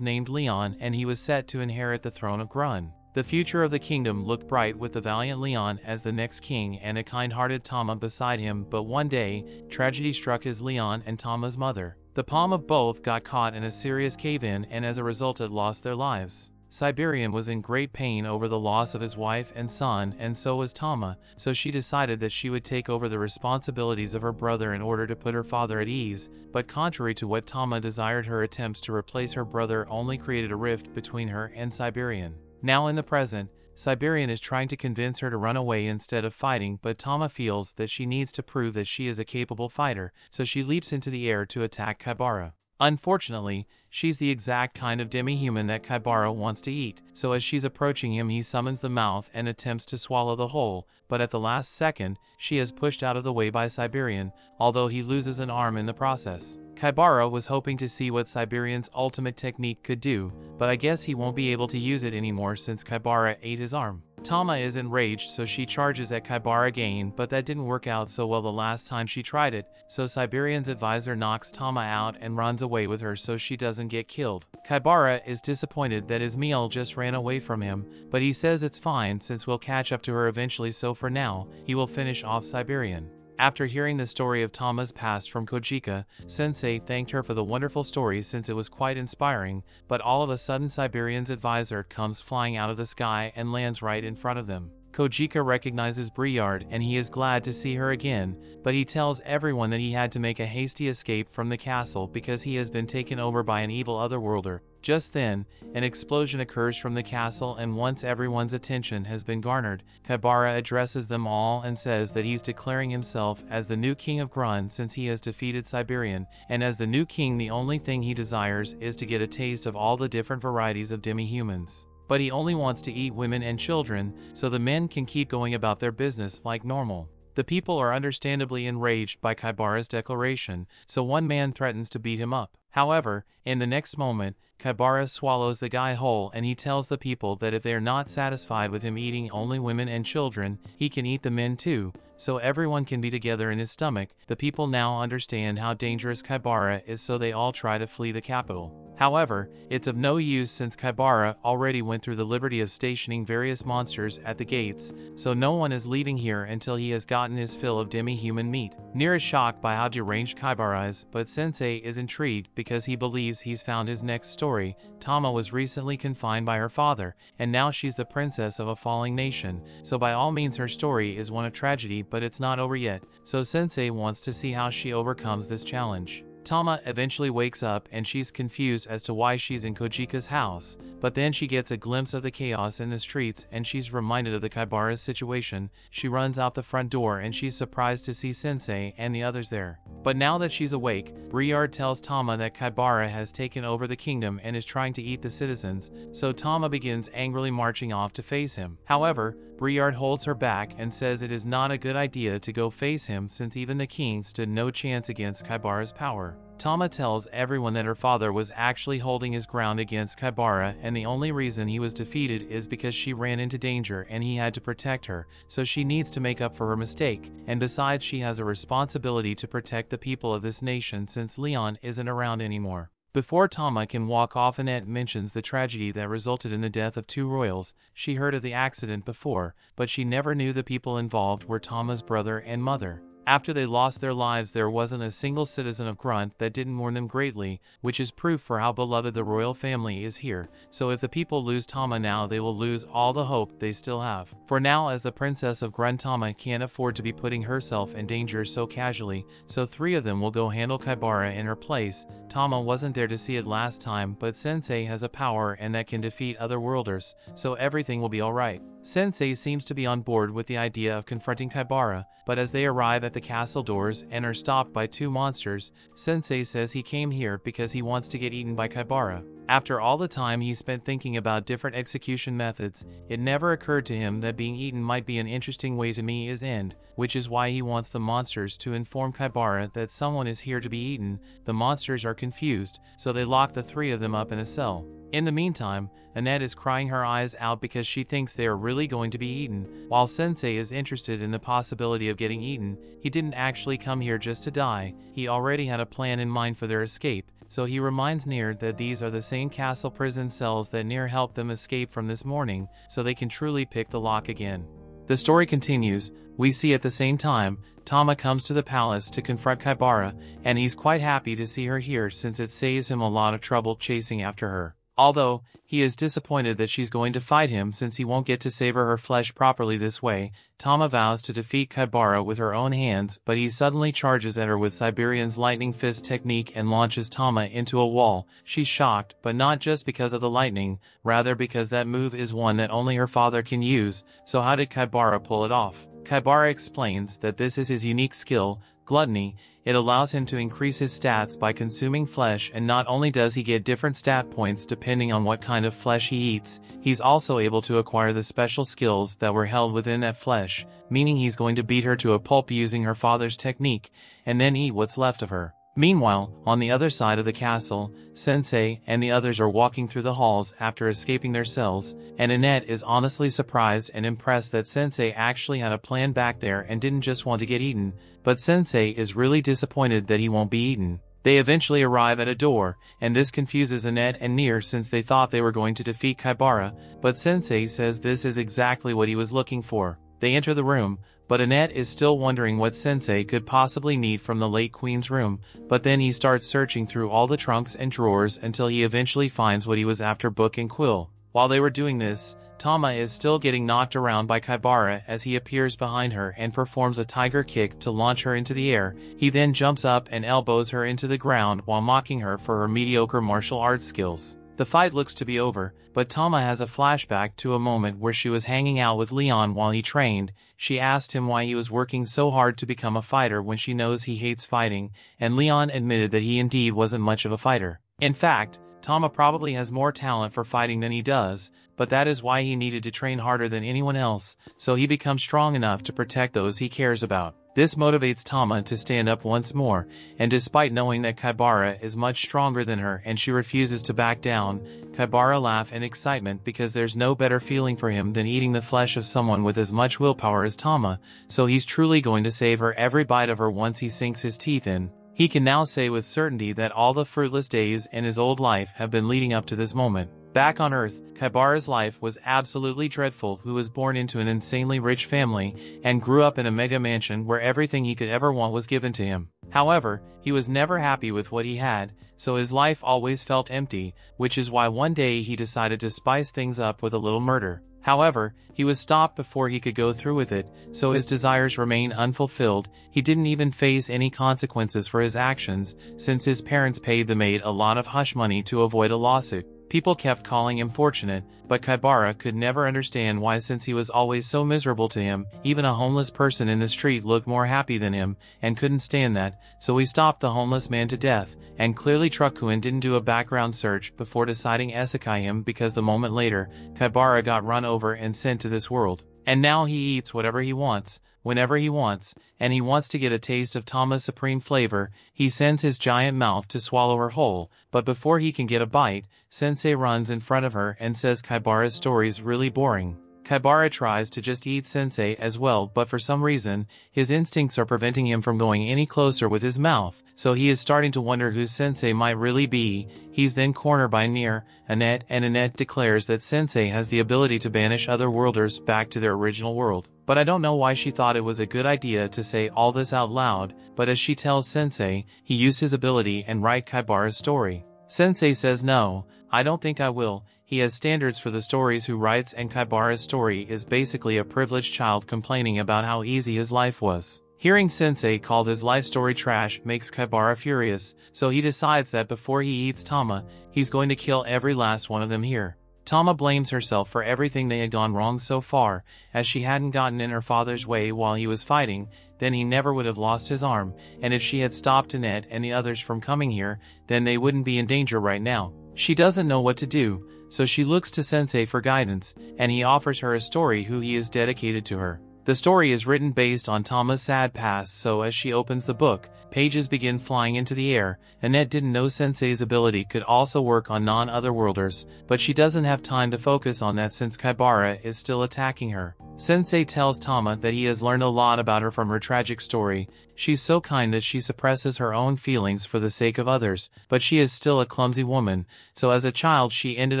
Speaker 1: named Leon and he was set to inherit the throne of Grun. The future of the kingdom looked bright with the valiant Leon as the next king and a kind-hearted Tama beside him, but one day, tragedy struck his Leon and Tama's mother. The palm of both got caught in a serious cave-in and as a result had lost their lives. Siberian was in great pain over the loss of his wife and son, and so was Tama, so she decided that she would take over the responsibilities of her brother in order to put her father at ease, but contrary to what Tama desired, her attempts to replace her brother only created a rift between her and Siberian. Now in the present, Siberian is trying to convince her to run away instead of fighting, but Tama feels that she needs to prove that she is a capable fighter, so she leaps into the air to attack Kaibara. Unfortunately, she's the exact kind of demi-human that Kaibara wants to eat, so as she's approaching him he summons the mouth and attempts to swallow the whole, but at the last second, she is pushed out of the way by Siberian, although he loses an arm in the process. Kaibara was hoping to see what Siberian's ultimate technique could do, but I guess he won't be able to use it anymore since Kaibara ate his arm. Tama is enraged, so she charges at Kaibara again, but that didn't work out so well the last time she tried it, so Siberian's advisor knocks Tama out and runs away with her so she doesn't get killed. Kaibara is disappointed that his meal just ran away from him, but he says it's fine since we'll catch up to her eventually, so for now, he will finish off Siberian. After hearing the story of Tama's past from Kojika, Sensei thanked her for the wonderful story since it was quite inspiring, but all of a sudden Siberian's advisor comes flying out of the sky and lands right in front of them. Kojika recognizes Briard and he is glad to see her again, but he tells everyone that he had to make a hasty escape from the castle because he has been taken over by an evil otherworlder. Just then, an explosion occurs from the castle, and once everyone's attention has been garnered, Kaibara addresses them all and says that he's declaring himself as the new king of Grun since he has defeated Siberian, and as the new king the only thing he desires is to get a taste of all the different varieties of demi-humans. But he only wants to eat women and children, so the men can keep going about their business like normal. The people are understandably enraged by Kaibara's declaration, so one man threatens to beat him up. However, in the next moment, Kaibara swallows the guy whole and he tells the people that if they are not satisfied with him eating only women and children, he can eat the men too, so everyone can be together in his stomach. The people now understand how dangerous Kaibara is, so they all try to flee the capital. However, it's of no use since Kaibara already went through the liberty of stationing various monsters at the gates, so no one is leaving here until he has gotten his fill of demi-human meat. Nier is shocked by how deranged Kaibara is, but Sensei is intrigued because he believes he's found his next story. Tama was recently confined by her father, and now she's the princess of a falling nation, so by all means her story is one of tragedy, but it's not over yet, so Sensei wants to see how she overcomes this challenge. Tama eventually wakes up and she's confused as to why she's in Kojika's house, but then she gets a glimpse of the chaos in the streets and she's reminded of the Kaibara's situation. She runs out the front door and she's surprised to see Sensei and the others there. But now that she's awake, Briard tells Tama that Kaibara has taken over the kingdom and is trying to eat the citizens, so Tama begins angrily marching off to face him. However, Briard holds her back and says it is not a good idea to go face him since even the king stood no chance against Kaibara's power. Tama tells everyone that her father was actually holding his ground against Kaibara, and the only reason he was defeated is because she ran into danger and he had to protect her, so she needs to make up for her mistake, and besides she has a responsibility to protect the people of this nation since Leon isn't around anymore. Before Tama can walk off, Annette mentions the tragedy that resulted in the death of 2 royals. She heard of the accident before, but she never knew the people involved were Tama's brother and mother. After they lost their lives, there wasn't a single citizen of Grunt that didn't mourn them greatly, which is proof for how beloved the royal family is here. So if the people lose Tama now, they will lose all the hope they still have. For now, as the princess of Grunt, Tama can't afford to be putting herself in danger so casually, so 3 of them will go handle Kaibara in her place. Tama wasn't there to see it last time, but Sensei has a power and that can defeat other worlders, so everything will be alright. Sensei seems to be on board with the idea of confronting Kaibara, but as they arrive at the castle doors and are stopped by 2 monsters, Sensei says he came here because he wants to get eaten by Kaibara. After all the time he spent thinking about different execution methods, it never occurred to him that being eaten might be an interesting way to meet his end, which is why he wants the monsters to inform Kaibara that someone is here to be eaten. The monsters are confused, so they lock the 3 of them up in a cell. In the meantime, Annette is crying her eyes out because she thinks they are really going to be eaten. While Sensei is interested in the possibility of getting eaten, he didn't actually come here just to die. He already had a plan in mind for their escape, so he reminds Nier that these are the same castle prison cells that Nier helped them escape from this morning, so they can truly pick the lock again. The story continues. We see at the same time, Tama comes to the palace to confront Kaibara, and he's quite happy to see her here since it saves him a lot of trouble chasing after her. Although, he is disappointed that she's going to fight him since he won't get to savor her flesh properly this way. Tama vows to defeat Kaibara with her own hands, but he suddenly charges at her with Siberian's lightning fist technique and launches Tama into a wall. She's shocked, but not just because of the lightning, rather because that move is one that only her father can use. So how did Kaibara pull it off? Kaibara explains that this is his unique skill, gluttony. It allows him to increase his stats by consuming flesh, and not only does he get different stat points depending on what kind of flesh he eats, he's also able to acquire the special skills that were held within that flesh, meaning he's going to beat her to a pulp using her father's technique, and then eat what's left of her. Meanwhile, on the other side of the castle, Sensei and the others are walking through the halls after escaping their cells, and Annette is honestly surprised and impressed that Sensei actually had a plan back there and didn't just want to get eaten, but Sensei is really disappointed that he won't be eaten. They eventually arrive at a door, and this confuses Annette and Nier since they thought they were going to defeat Kaibara, but Sensei says this is exactly what he was looking for. They enter the room, but Annette is still wondering what Sensei could possibly need from the late queen's room, but then he starts searching through all the trunks and drawers until he eventually finds what he was after, book and quill. While they were doing this, Tama is still getting knocked around by Kaibara as he appears behind her and performs a tiger kick to launch her into the air. He then jumps up and elbows her into the ground while mocking her for her mediocre martial arts skills. The fight looks to be over, but Tama has a flashback to a moment where she was hanging out with Leon while he trained. She asked him why he was working so hard to become a fighter when she knows he hates fighting, and Leon admitted that he indeed wasn't much of a fighter. In fact, Tama probably has more talent for fighting than he does, but that is why he needed to train harder than anyone else, so he becomes strong enough to protect those he cares about. This motivates Tama to stand up once more, and despite knowing that Kaibara is much stronger than her and she refuses to back down, Kaibara laughs in excitement because there's no better feeling for him than eating the flesh of someone with as much willpower as Tama, so he's truly going to save her every bite of her once he sinks his teeth in. He can now say with certainty that all the fruitless days in his old life have been leading up to this moment. Back on Earth, Kaibara's life was absolutely dreadful. He was born into an insanely rich family and grew up in a mega mansion where everything he could ever want was given to him. However, he was never happy with what he had, so his life always felt empty, which is why one day he decided to spice things up with a little murder. However, he was stopped before he could go through with it, so his desires remain unfulfilled. He didn't even face any consequences for his actions, since his parents paid the maid a lot of hush money to avoid a lawsuit. People kept calling him fortunate, but Kaibara could never understand why, since he was always so miserable to him. Even a homeless person in the street looked more happy than him, and couldn't stand that, so he stopped the homeless man to death, and clearly Trukuin didn't do a background search before deciding isekai him because the moment later, Kaibara got run over and sent to this world. And now he eats whatever he wants, whenever he wants, and he wants to get a taste of Tama's supreme flavor. He sends his giant mouth to swallow her whole, but before he can get a bite, Sensei runs in front of her and says Kaibara's story's really boring. Kaibara tries to just eat Sensei as well, but for some reason, his instincts are preventing him from going any closer with his mouth, so he is starting to wonder who Sensei might really be. He's then cornered by Annette, and Annette declares that Sensei has the ability to banish other worlders back to their original world. But I don't know why she thought it was a good idea to say all this out loud, but as she tells Sensei, he used his ability and write Kaibara's story. Sensei says no, I don't think I will. He has standards for the stories who writes, and Kaibara's story is basically a privileged child complaining about how easy his life was. Hearing Sensei called his life story trash makes Kaibara furious, so he decides that before he eats Tama, he's going to kill every last one of them here. Tama blames herself for everything they had gone wrong so far, as she hadn't gotten in her father's way while he was fighting, then he never would have lost his arm, and if she had stopped Annette and the others from coming here, then they wouldn't be in danger right now. She doesn't know what to do, so she looks to Sensei for guidance, and he offers her a story who he is dedicated to her. The story is written based on Tama's sad past, so as she opens the book, pages begin flying into the air. Annette didn't know Sensei's ability could also work on non-otherworlders, but she doesn't have time to focus on that since Kaibara is still attacking her. Sensei tells Tama that he has learned a lot about her from her tragic story. She's so kind that she suppresses her own feelings for the sake of others, but she is still a clumsy woman, so as a child she ended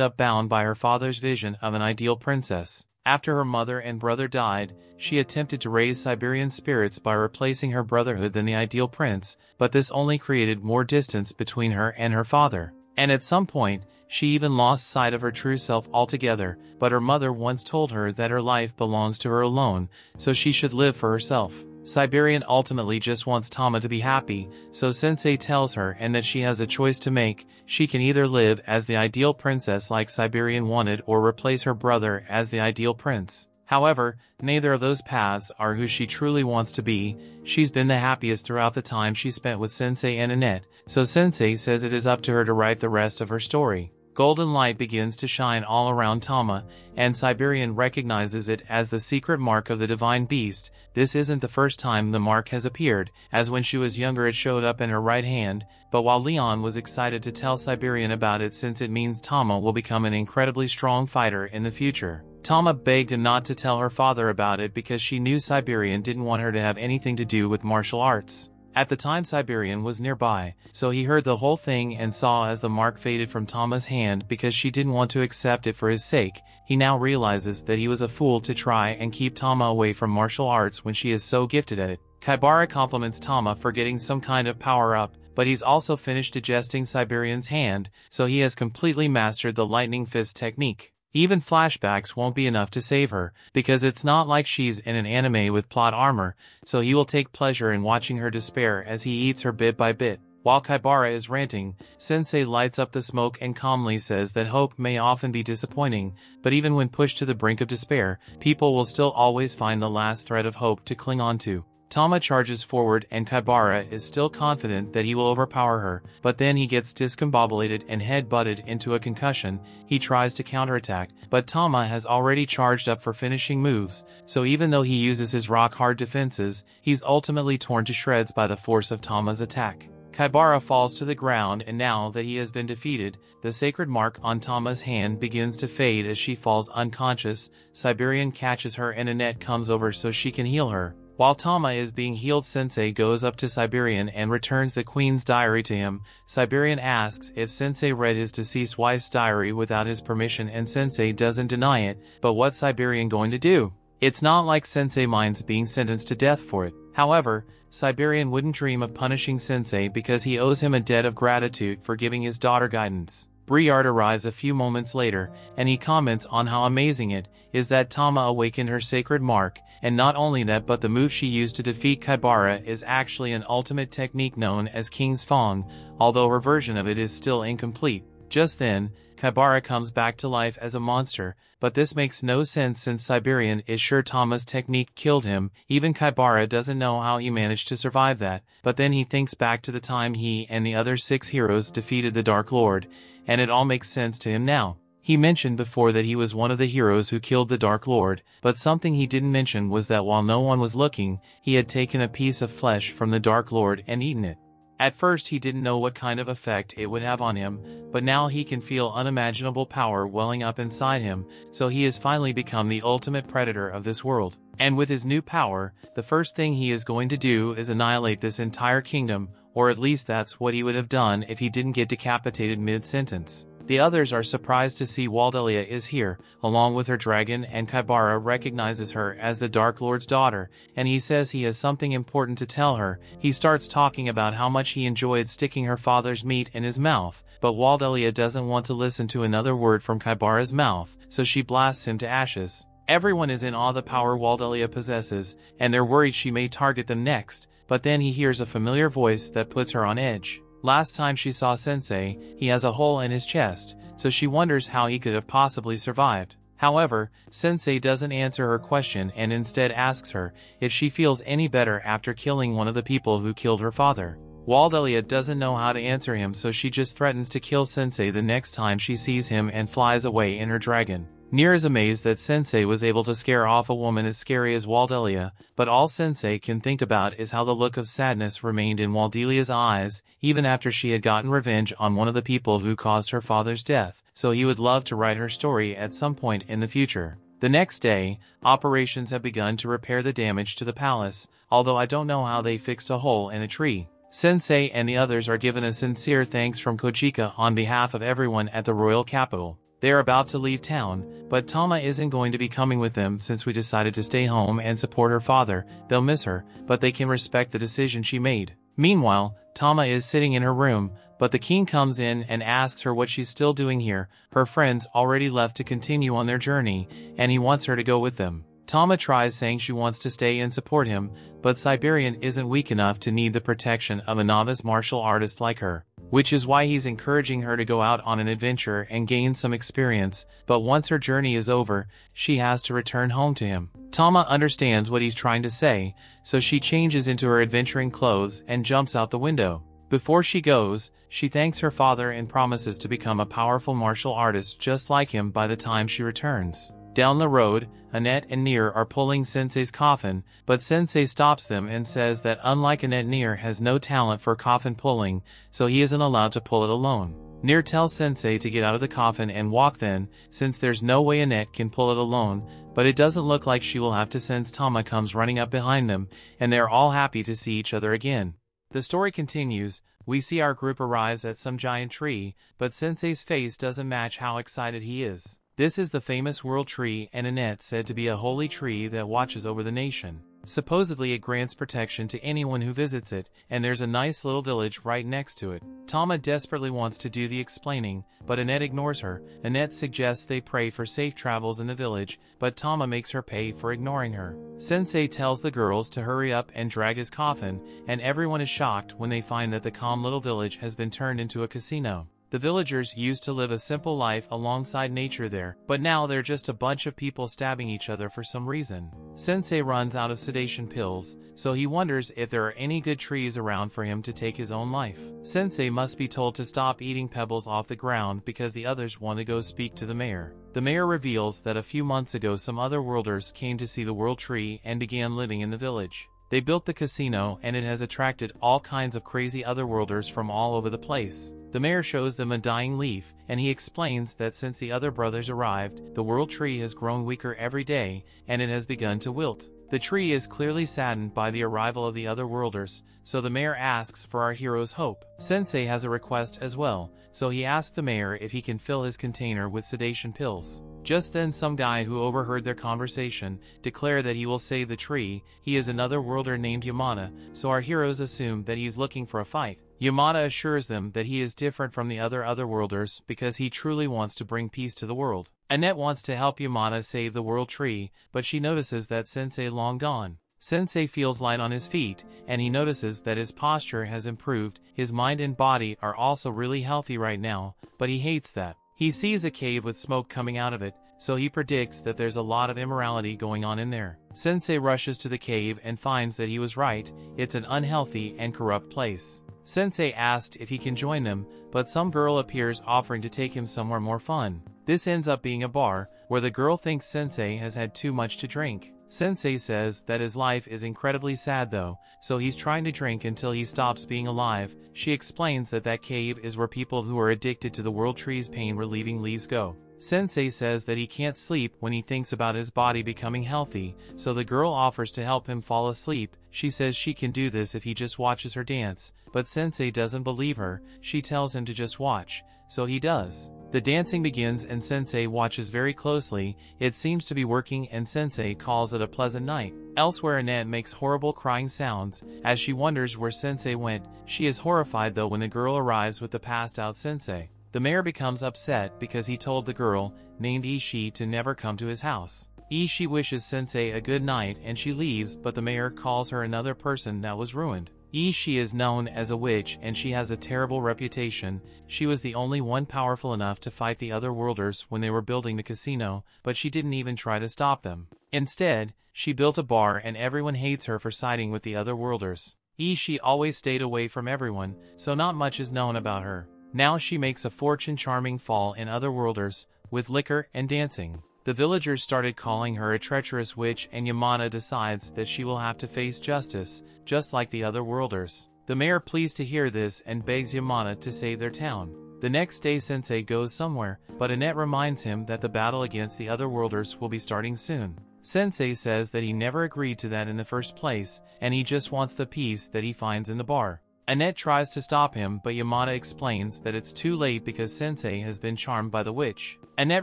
Speaker 1: up bound by her father's vision of an ideal princess. After her mother and brother died, she attempted to raise Siberian spirits by replacing her brotherhood than the ideal prince, but this only created more distance between her and her father. And at some point, she even lost sight of her true self altogether, but her mother once told her that her life belongs to her alone, so she should live for herself. Siberian ultimately just wants Tama to be happy, so Sensei tells her and that she has a choice to make. She can either live as the ideal princess like Siberian wanted or replace her brother as the ideal prince. However, neither of those paths are who she truly wants to be. She's been the happiest throughout the time she spent with Sensei and Annette, so Sensei says it is up to her to write the rest of her story. Golden light begins to shine all around Tama, and Siberian recognizes it as the secret mark of the divine beast. This isn't the first time the mark has appeared, as when she was younger it showed up in her right hand, but while Leon was excited to tell Siberian about it since it means Tama will become an incredibly strong fighter in the future. Tama begged him not to tell her father about it because she knew Siberian didn't want her to have anything to do with martial arts. At the time Siberian was nearby, so he heard the whole thing and saw as the mark faded from Tama's hand because she didn't want to accept it for his sake. He now realizes that he was a fool to try and keep Tama away from martial arts when she is so gifted at it. Kaibara compliments Tama for getting some kind of power-up, but he's also finished digesting Siberian's hand, so he has completely mastered the lightning fist technique. Even flashbacks won't be enough to save her, because it's not like she's in an anime with plot armor, so he will take pleasure in watching her despair as he eats her bit by bit. While Kaibara is ranting, Sensei lights up the smoke and calmly says that hope may often be disappointing, but even when pushed to the brink of despair, people will still always find the last thread of hope to cling on to. Tama charges forward and Kaibara is still confident that he will overpower her, but then he gets discombobulated and head-butted into a concussion. He tries to counterattack, but Tama has already charged up for finishing moves, so even though he uses his rock-hard defenses, he's ultimately torn to shreds by the force of Tama's attack. Kaibara falls to the ground, and now that he has been defeated, the sacred mark on Tama's hand begins to fade as she falls unconscious. Siberian catches her and Annette comes over so she can heal her. While Tama is being healed, Sensei goes up to Siberian and returns the Queen's diary to him. Siberian asks if Sensei read his deceased wife's diary without his permission, and Sensei doesn't deny it, but what's Siberian going to do? It's not like Sensei minds being sentenced to death for it. However, Siberian wouldn't dream of punishing Sensei because he owes him a debt of gratitude for giving his daughter guidance. Briard arrives a few moments later, and he comments on how amazing it is that Tama awakened her sacred mark, and not only that but the move she used to defeat Kaibara is actually an ultimate technique known as King's Fong, although her version of it is still incomplete. Just then, Kaibara comes back to life as a monster, but this makes no sense since Siberian is sure Tama's technique killed him. Even Kaibara doesn't know how he managed to survive that, but then he thinks back to the time he and the other 6 heroes defeated the Dark Lord, and it all makes sense to him now. He mentioned before that he was one of the heroes who killed the Dark Lord, but something he didn't mention was that while no one was looking, he had taken a piece of flesh from the Dark Lord and eaten it. At first he didn't know what kind of effect it would have on him, but now he can feel unimaginable power welling up inside him, so he has finally become the ultimate predator of this world. And with his new power, the first thing he is going to do is annihilate this entire kingdom, or at least that's what he would have done if he didn't get decapitated mid-sentence. The others are surprised to see Waldelia is here, along with her dragon, and Kybara recognizes her as the Dark Lord's daughter, and he says he has something important to tell her. He starts talking about how much he enjoyed sticking her father's meat in his mouth, but Waldelia doesn't want to listen to another word from Kybara's mouth, so she blasts him to ashes. Everyone is in awe of the power Waldelia possesses, and they're worried she may target them next, but then he hears a familiar voice that puts her on edge. Last time she saw Sensei, he has a hole in his chest, so she wonders how he could have possibly survived. However, Sensei doesn't answer her question and instead asks her if she feels any better after killing one of the people who killed her father. Waldelia doesn't know how to answer him, so she just threatens to kill Sensei the next time she sees him and flies away in her dragon. Nier is amazed that Sensei was able to scare off a woman as scary as Waldelia, but all Sensei can think about is how the look of sadness remained in Waldelia's eyes, even after she had gotten revenge on one of the people who caused her father's death, so he would love to write her story at some point in the future. The next day, operations have begun to repair the damage to the palace, although I don't know how they fixed a hole in a tree. Sensei and the others are given a sincere thanks from Kojika on behalf of everyone at the royal capital. They are about to leave town, but Tama isn't going to be coming with them since we decided to stay home and support her father. They'll miss her, but they can respect the decision she made. Meanwhile, Tama is sitting in her room, but the king comes in and asks her what she's still doing here. Her friends already left to continue on their journey, and he wants her to go with them. Tama tries saying she wants to stay and support him, but Siberian isn't weak enough to need the protection of a novice martial artist like her, which is why he's encouraging her to go out on an adventure and gain some experience, but once her journey is over, she has to return home to him. Tama understands what he's trying to say, so she changes into her adventuring clothes and jumps out the window. Before she goes, she thanks her father and promises to become a powerful martial artist just like him by the time she returns. Down the road, Annette and Nier are pulling Sensei's coffin, but Sensei stops them and says that unlike Annette, Nier has no talent for coffin pulling, so he isn't allowed to pull it alone. Nier tells Sensei to get out of the coffin and walk then, since there's no way Annette can pull it alone, but it doesn't look like she will have to since Tama comes running up behind them, and they're all happy to see each other again. The story continues. We see our group arrives at some giant tree, but Sensei's face doesn't match how excited he is. This is the famous world tree, and Annette said to be a holy tree that watches over the nation. Supposedly it grants protection to anyone who visits it, and there's a nice little village right next to it. Tama desperately wants to do the explaining, but Annette ignores her. Annette suggests they pray for safe travels in the village, but Tama makes her pay for ignoring her. Sensei tells the girls to hurry up and drag his coffin, and everyone is shocked when they find that the calm little village has been turned into a casino. The villagers used to live a simple life alongside nature there, but now they're just a bunch of people stabbing each other for some reason. Sensei runs out of sedation pills, so he wonders if there are any good trees around for him to take his own life. Sensei must be told to stop eating pebbles off the ground because the others want to go speak to the mayor. The mayor reveals that a few months ago some other worlders came to see the world tree and began living in the village. They built the casino, and it has attracted all kinds of crazy otherworlders from all over the place. The mayor shows them a dying leaf, and he explains that since the other brothers arrived, the world tree has grown weaker every day, and it has begun to wilt. The tree is clearly saddened by the arrival of the otherworlders, so the mayor asks for our hero's hope. Sensei has a request as well, so he asks the mayor if he can fill his container with sedation pills. Just then some guy who overheard their conversation declared that he will save the tree. He is another worlder named Yamada, so our heroes assume that he's looking for a fight. Yamada assures them that he is different from the otherworlders because he truly wants to bring peace to the world. Annette wants to help Yamada save the world tree, but she notices that Sensei long gone. Sensei feels light on his feet, and he notices that his posture has improved. His mind and body are also really healthy right now, but he hates that. He sees a cave with smoke coming out of it, so he predicts that there's a lot of immorality going on in there. Sensei rushes to the cave and finds that he was right. It's an unhealthy and corrupt place. Sensei asked if he can join them, but some girl appears offering to take him somewhere more fun. This ends up being a bar, where the girl thinks Sensei has had too much to drink. Sensei says that his life is incredibly sad though, so he's trying to drink until he stops being alive. She explains that that cave is where people who are addicted to the world tree's pain-relieving leaves go. Sensei says that he can't sleep when he thinks about his body becoming healthy, so the girl offers to help him fall asleep. She says she can do this if he just watches her dance, but Sensei doesn't believe her. She tells him to just watch, so he does. The dancing begins and Sensei watches very closely. It seems to be working and Sensei calls it a pleasant night. Elsewhere, Annette makes horrible crying sounds as she wonders where Sensei went. She is horrified though when the girl arrives with the passed out Sensei. The mayor becomes upset because he told the girl, named Ysha, to never come to his house. Ysha wishes Sensei a good night and she leaves, but the mayor calls her another person that was ruined. Ysha is known as a witch and she has a terrible reputation. She was the only one powerful enough to fight the other worlders when they were building the casino, but she didn't even try to stop them. Instead, she built a bar and everyone hates her for siding with the other worlders. Ysha always stayed away from everyone, so not much is known about her. Now she makes a fortune charming fall in other worlders, with liquor and dancing. The villagers started calling her a treacherous witch and Yamada decides that she will have to face justice, just like the other worlders. The mayor pleased to hear this and begs Yamada to save their town. The next day Sensei goes somewhere, but Annette reminds him that the battle against the other worlders will be starting soon. Sensei says that he never agreed to that in the first place, and he just wants the peace that he finds in the bar. Annette tries to stop him, but Yamada explains that it's too late because Sensei has been charmed by the witch. Annette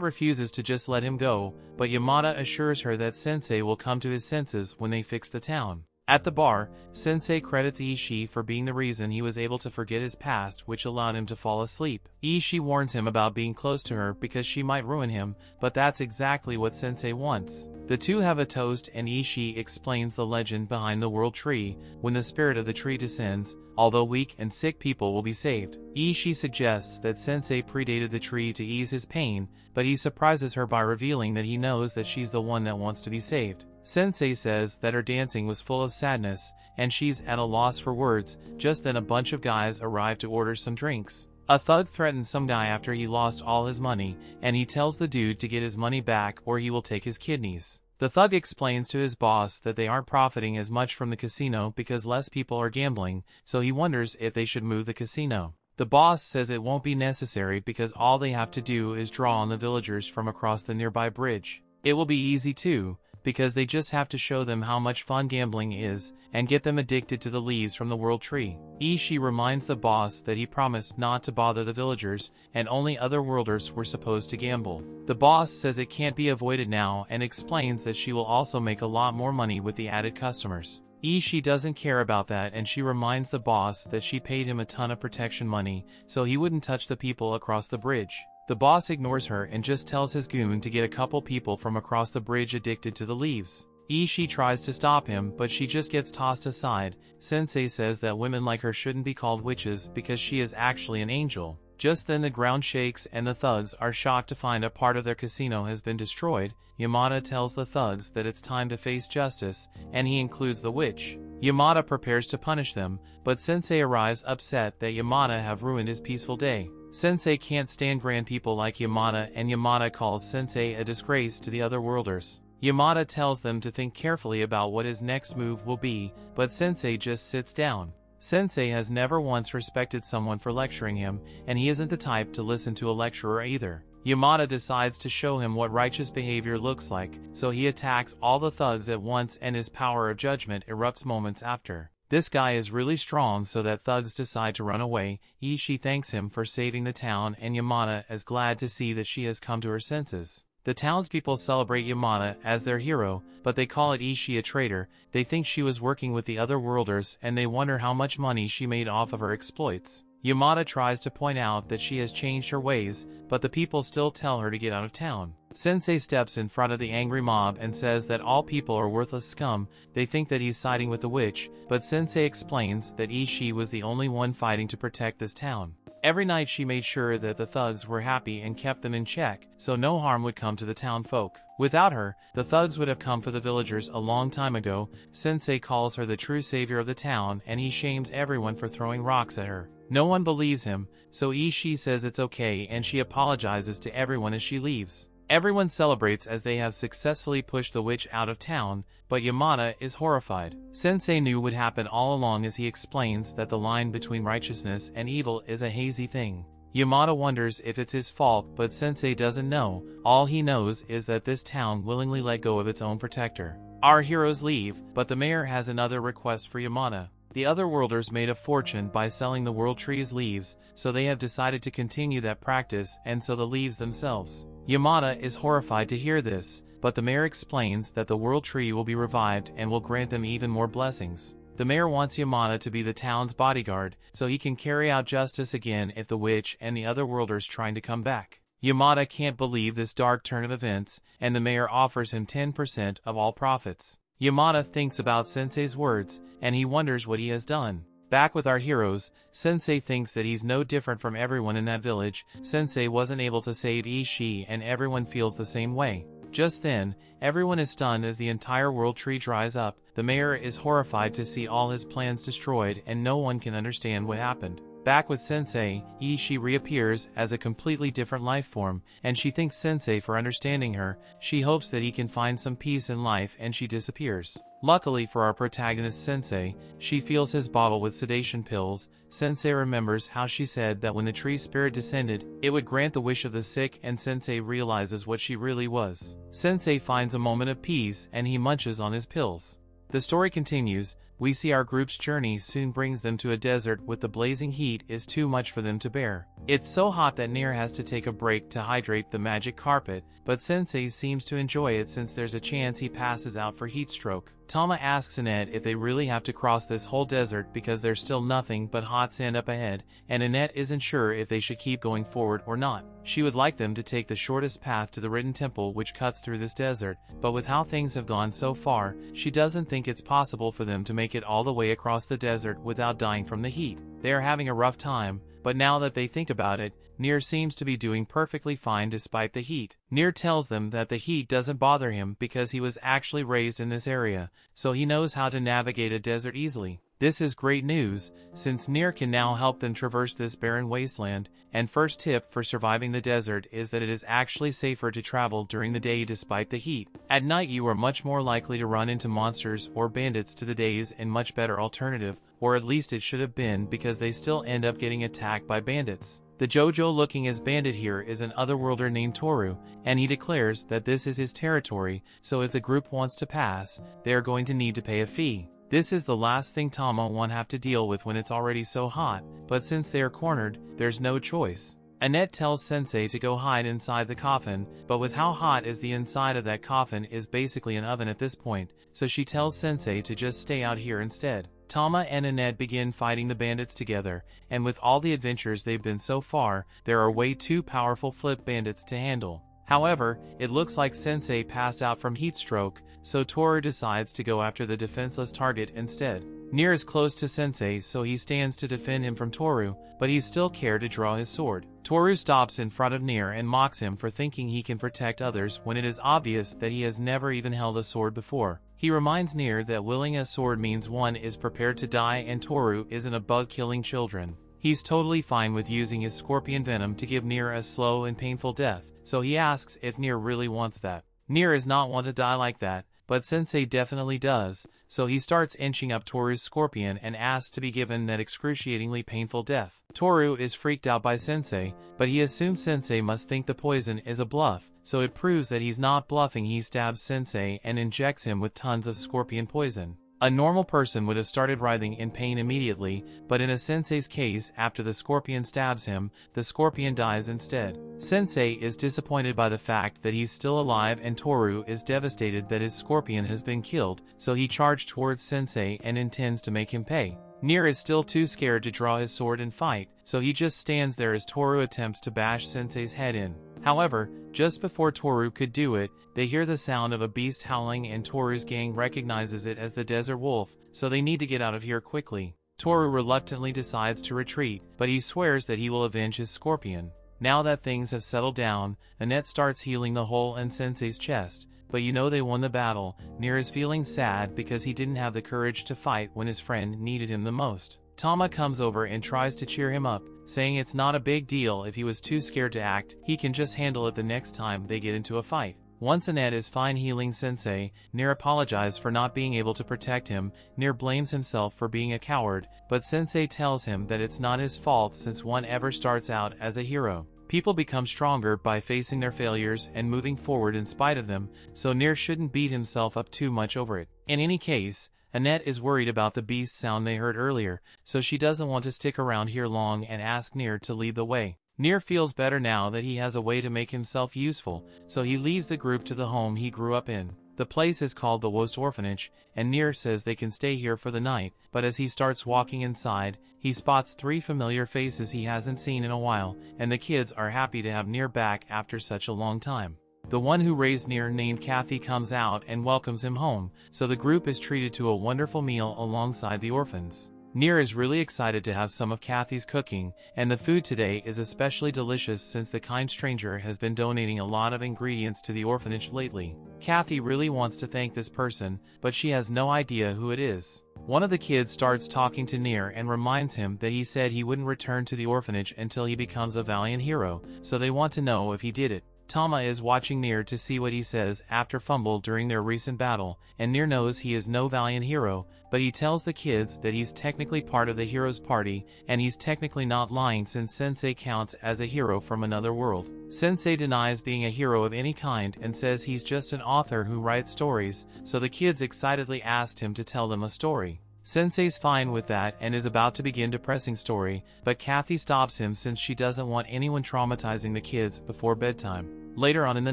Speaker 1: refuses to just let him go, but Yamada assures her that Sensei will come to his senses when they fix the town. At the bar, Sensei credits Ysha for being the reason he was able to forget his past, which allowed him to fall asleep. Ysha warns him about being close to her because she might ruin him, but that's exactly what Sensei wants. The two have a toast and Ysha explains the legend behind the world tree. When the spirit of the tree descends, although weak and sick people will be saved. Ysha suggests that Sensei predated the tree to ease his pain, but he surprises her by revealing that he knows that she's the one that wants to be saved. Sensei says that her dancing was full of sadness, and she's at a loss for words. Just then a bunch of guys arrive to order some drinks. A thug threatens some guy after he lost all his money, and he tells the dude to get his money back or he will take his kidneys. The thug explains to his boss that they aren't profiting as much from the casino because less people are gambling, so he wonders if they should move the casino. The boss says it won't be necessary because all they have to do is draw on the villagers from across the nearby bridge. It will be easy too, because they just have to show them how much fun gambling is, and get them addicted to the leaves from the world tree. Ysha reminds the boss that he promised not to bother the villagers, and only other worlders were supposed to gamble. The boss says it can't be avoided now and explains that she will also make a lot more money with the added customers. Ysha doesn't care about that and she reminds the boss that she paid him a ton of protection money, so he wouldn't touch the people across the bridge. The boss ignores her and just tells his goon to get a couple people from across the bridge addicted to the leaves. Ysha tries to stop him, but she just gets tossed aside. Sensei says that women like her shouldn't be called witches because she is actually an angel. Just then the ground shakes and the thugs are shocked to find a part of their casino has been destroyed. Yamada tells the thugs that it's time to face justice, and he includes the witch. Yamada prepares to punish them, but Sensei arrives upset that Yamada have ruined his peaceful day. Sensei can't stand grand people like Yamada and Yamada calls Sensei a disgrace to the other worlders. Yamada tells them to think carefully about what his next move will be, but Sensei just sits down. Sensei has never once respected someone for lecturing him, and he isn't the type to listen to a lecturer either. Yamada decides to show him what righteous behavior looks like, so he attacks all the thugs at once and his power of judgment erupts moments after. This guy is really strong so that thugs decide to run away. Ysha thanks him for saving the town and Yamada is glad to see that she has come to her senses. The townspeople celebrate Yamada as their hero, but they call it Ysha a traitor. They think she was working with the other worlders and they wonder how much money she made off of her exploits. Yamada tries to point out that she has changed her ways, but the people still tell her to get out of town. Sensei steps in front of the angry mob and says that all people are worthless scum. They think that he's siding with the witch, but Sensei explains that Ysha was the only one fighting to protect this town. Every night she made sure that the thugs were happy and kept them in check, so no harm would come to the town folk. Without her, the thugs would have come for the villagers a long time ago. Sensei calls her the true savior of the town, and he shames everyone for throwing rocks at her. No one believes him, so Ysha says it's okay and she apologizes to everyone as she leaves. Everyone celebrates as they have successfully pushed the witch out of town, but Yamada is horrified. Sensei knew would happen all along as he explains that the line between righteousness and evil is a hazy thing. Yamada wonders if it's his fault, but Sensei doesn't know. All he knows is that this town willingly let go of its own protector. Our heroes leave, but the mayor has another request for Yamada. The Otherworlders made a fortune by selling the world tree's leaves, so they have decided to continue that practice, and so the leaves themselves. Yamada is horrified to hear this, but the mayor explains that the world tree will be revived and will grant them even more blessings. The mayor wants Yamada to be the town's bodyguard, so he can carry out justice again if the witch and the Otherworlders trying to come back. Yamada can't believe this dark turn of events, and the mayor offers him 10% of all profits. Yamada thinks about Sensei's words, and he wonders what he has done. Back with our heroes, Sensei thinks that he's no different from everyone in that village. Sensei wasn't able to save Ysha and everyone feels the same way. Just then, everyone is stunned as the entire world tree dries up. The mayor is horrified to see all his plans destroyed and no one can understand what happened. Back with Sensei, Ysha reappears as a completely different life form, and she thanks Sensei for understanding her. She hopes that he can find some peace in life and she disappears. Luckily for our protagonist Sensei, she fills his bottle with sedation pills. Sensei remembers how she said that when the tree spirit descended, it would grant the wish of the sick, and Sensei realizes what she really was. Sensei finds a moment of peace and he munches on his pills. The story continues. We see our group's journey soon brings them to a desert with the blazing heat is too much for them to bear. It's so hot that Nier has to take a break to hydrate the magic carpet, but Sensei seems to enjoy it since there's a chance he passes out for heat stroke. Tama asks Annette if they really have to cross this whole desert because there's still nothing but hot sand up ahead, and Annette isn't sure if they should keep going forward or not. She would like them to take the shortest path to the Dritten Temple which cuts through this desert, but with how things have gone so far, she doesn't think it's possible for them to make it all the way across the desert without dying from the heat. They are having a rough time, but now that they think about it, Nier seems to be doing perfectly fine despite the heat. Nier tells them that the heat doesn't bother him because he was actually raised in this area, so he knows how to navigate a desert easily. This is great news, since Nier can now help them traverse this barren wasteland, and first tip for surviving the desert is that it is actually safer to travel during the day despite the heat. At night you are much more likely to run into monsters or bandits to the days and much better alternative, or at least it should have been because they still end up getting attacked by bandits. The JoJo looking as bandit here is an otherworlder named Toru, and he declares that this is his territory, so if the group wants to pass, they are going to need to pay a fee. This is the last thing Tama won't have to deal with when it's already so hot, but since they are cornered, there's no choice. Annette tells Sensei to go hide inside the coffin, but with how hot is the inside of that coffin is basically an oven at this point, so she tells Sensei to just stay out here instead. Tama and Annette begin fighting the bandits together, and with all the adventures they've been so far, there are way too powerful flip bandits to handle. However, it looks like Sensei passed out from heat stroke, so Toru decides to go after the defenseless target instead. Nier is close to Sensei, so he stands to defend him from Toru, but he's still scared to draw his sword. Toru stops in front of Nier and mocks him for thinking he can protect others when it is obvious that he has never even held a sword before. He reminds Nier that wielding a sword means one is prepared to die and Toru isn't above killing children. He's totally fine with using his scorpion venom to give Nier a slow and painful death, so he asks if Nier really wants that. Nier is not want to die like that, but Sensei definitely does, so he starts inching up Toru's scorpion and asks to be given that excruciatingly painful death. Toru is freaked out by Sensei, but he assumes Sensei must think the poison is a bluff, so it proves that he's not bluffing. He stabs Sensei and injects him with tons of scorpion poison. A normal person would have started writhing in pain immediately, but in a Sensei's case, after the scorpion stabs him, the scorpion dies instead. Sensei is disappointed by the fact that he's still alive and Toru is devastated that his scorpion has been killed, so he charged towards Sensei and intends to make him pay. Nier is still too scared to draw his sword and fight, so he just stands there as Toru attempts to bash Sensei's head in. However, just before Toru could do it, they hear the sound of a beast howling and Toru's gang recognizes it as the desert wolf, so they need to get out of here quickly. Toru reluctantly decides to retreat, but he swears that he will avenge his scorpion. Now that things have settled down, Annette starts healing the hole in Sensei's chest, but you know they won the battle. Nier is feeling sad because he didn't have the courage to fight when his friend needed him the most. Tama comes over and tries to cheer him up, saying it's not a big deal if he was too scared to act, he can just handle it the next time they get into a fight. Once Annette is fine healing Sensei, Nier apologizes for not being able to protect him. Nier blames himself for being a coward, but Sensei tells him that it's not his fault since one ever starts out as a hero. People become stronger by facing their failures and moving forward in spite of them, so Nier shouldn't beat himself up too much over it. In any case, Annette is worried about the beast sound they heard earlier, so she doesn't want to stick around here long and asks Nier to lead the way. Nier feels better now that he has a way to make himself useful, so he leaves the group to the home he grew up in. The place is called the Wolff Orphanage, and Nier says they can stay here for the night, but as he starts walking inside, he spots 3 familiar faces he hasn't seen in a while, and the kids are happy to have Nier back after such a long time. The one who raised Nier, named Kathy, comes out and welcomes him home, so the group is treated to a wonderful meal alongside the orphans. Nier is really excited to have some of Kathy's cooking, and the food today is especially delicious since the kind stranger has been donating a lot of ingredients to the orphanage lately. Kathy really wants to thank this person, but she has no idea who it is. One of the kids starts talking to Nier and reminds him that he said he wouldn't return to the orphanage until he becomes a valiant hero, so they want to know if he did it. Tama is watching Nier to see what he says after fumble during their recent battle, and Nier knows he is no valiant hero, but he tells the kids that he's technically part of the hero's party, and he's technically not lying since Sensei counts as a hero from another world. Sensei denies being a hero of any kind and says he's just an author who writes stories, so the kids excitedly asked him to tell them a story. Sensei's fine with that and is about to begin depressing story, but Kathy stops him since she doesn't want anyone traumatizing the kids before bedtime. Later on in the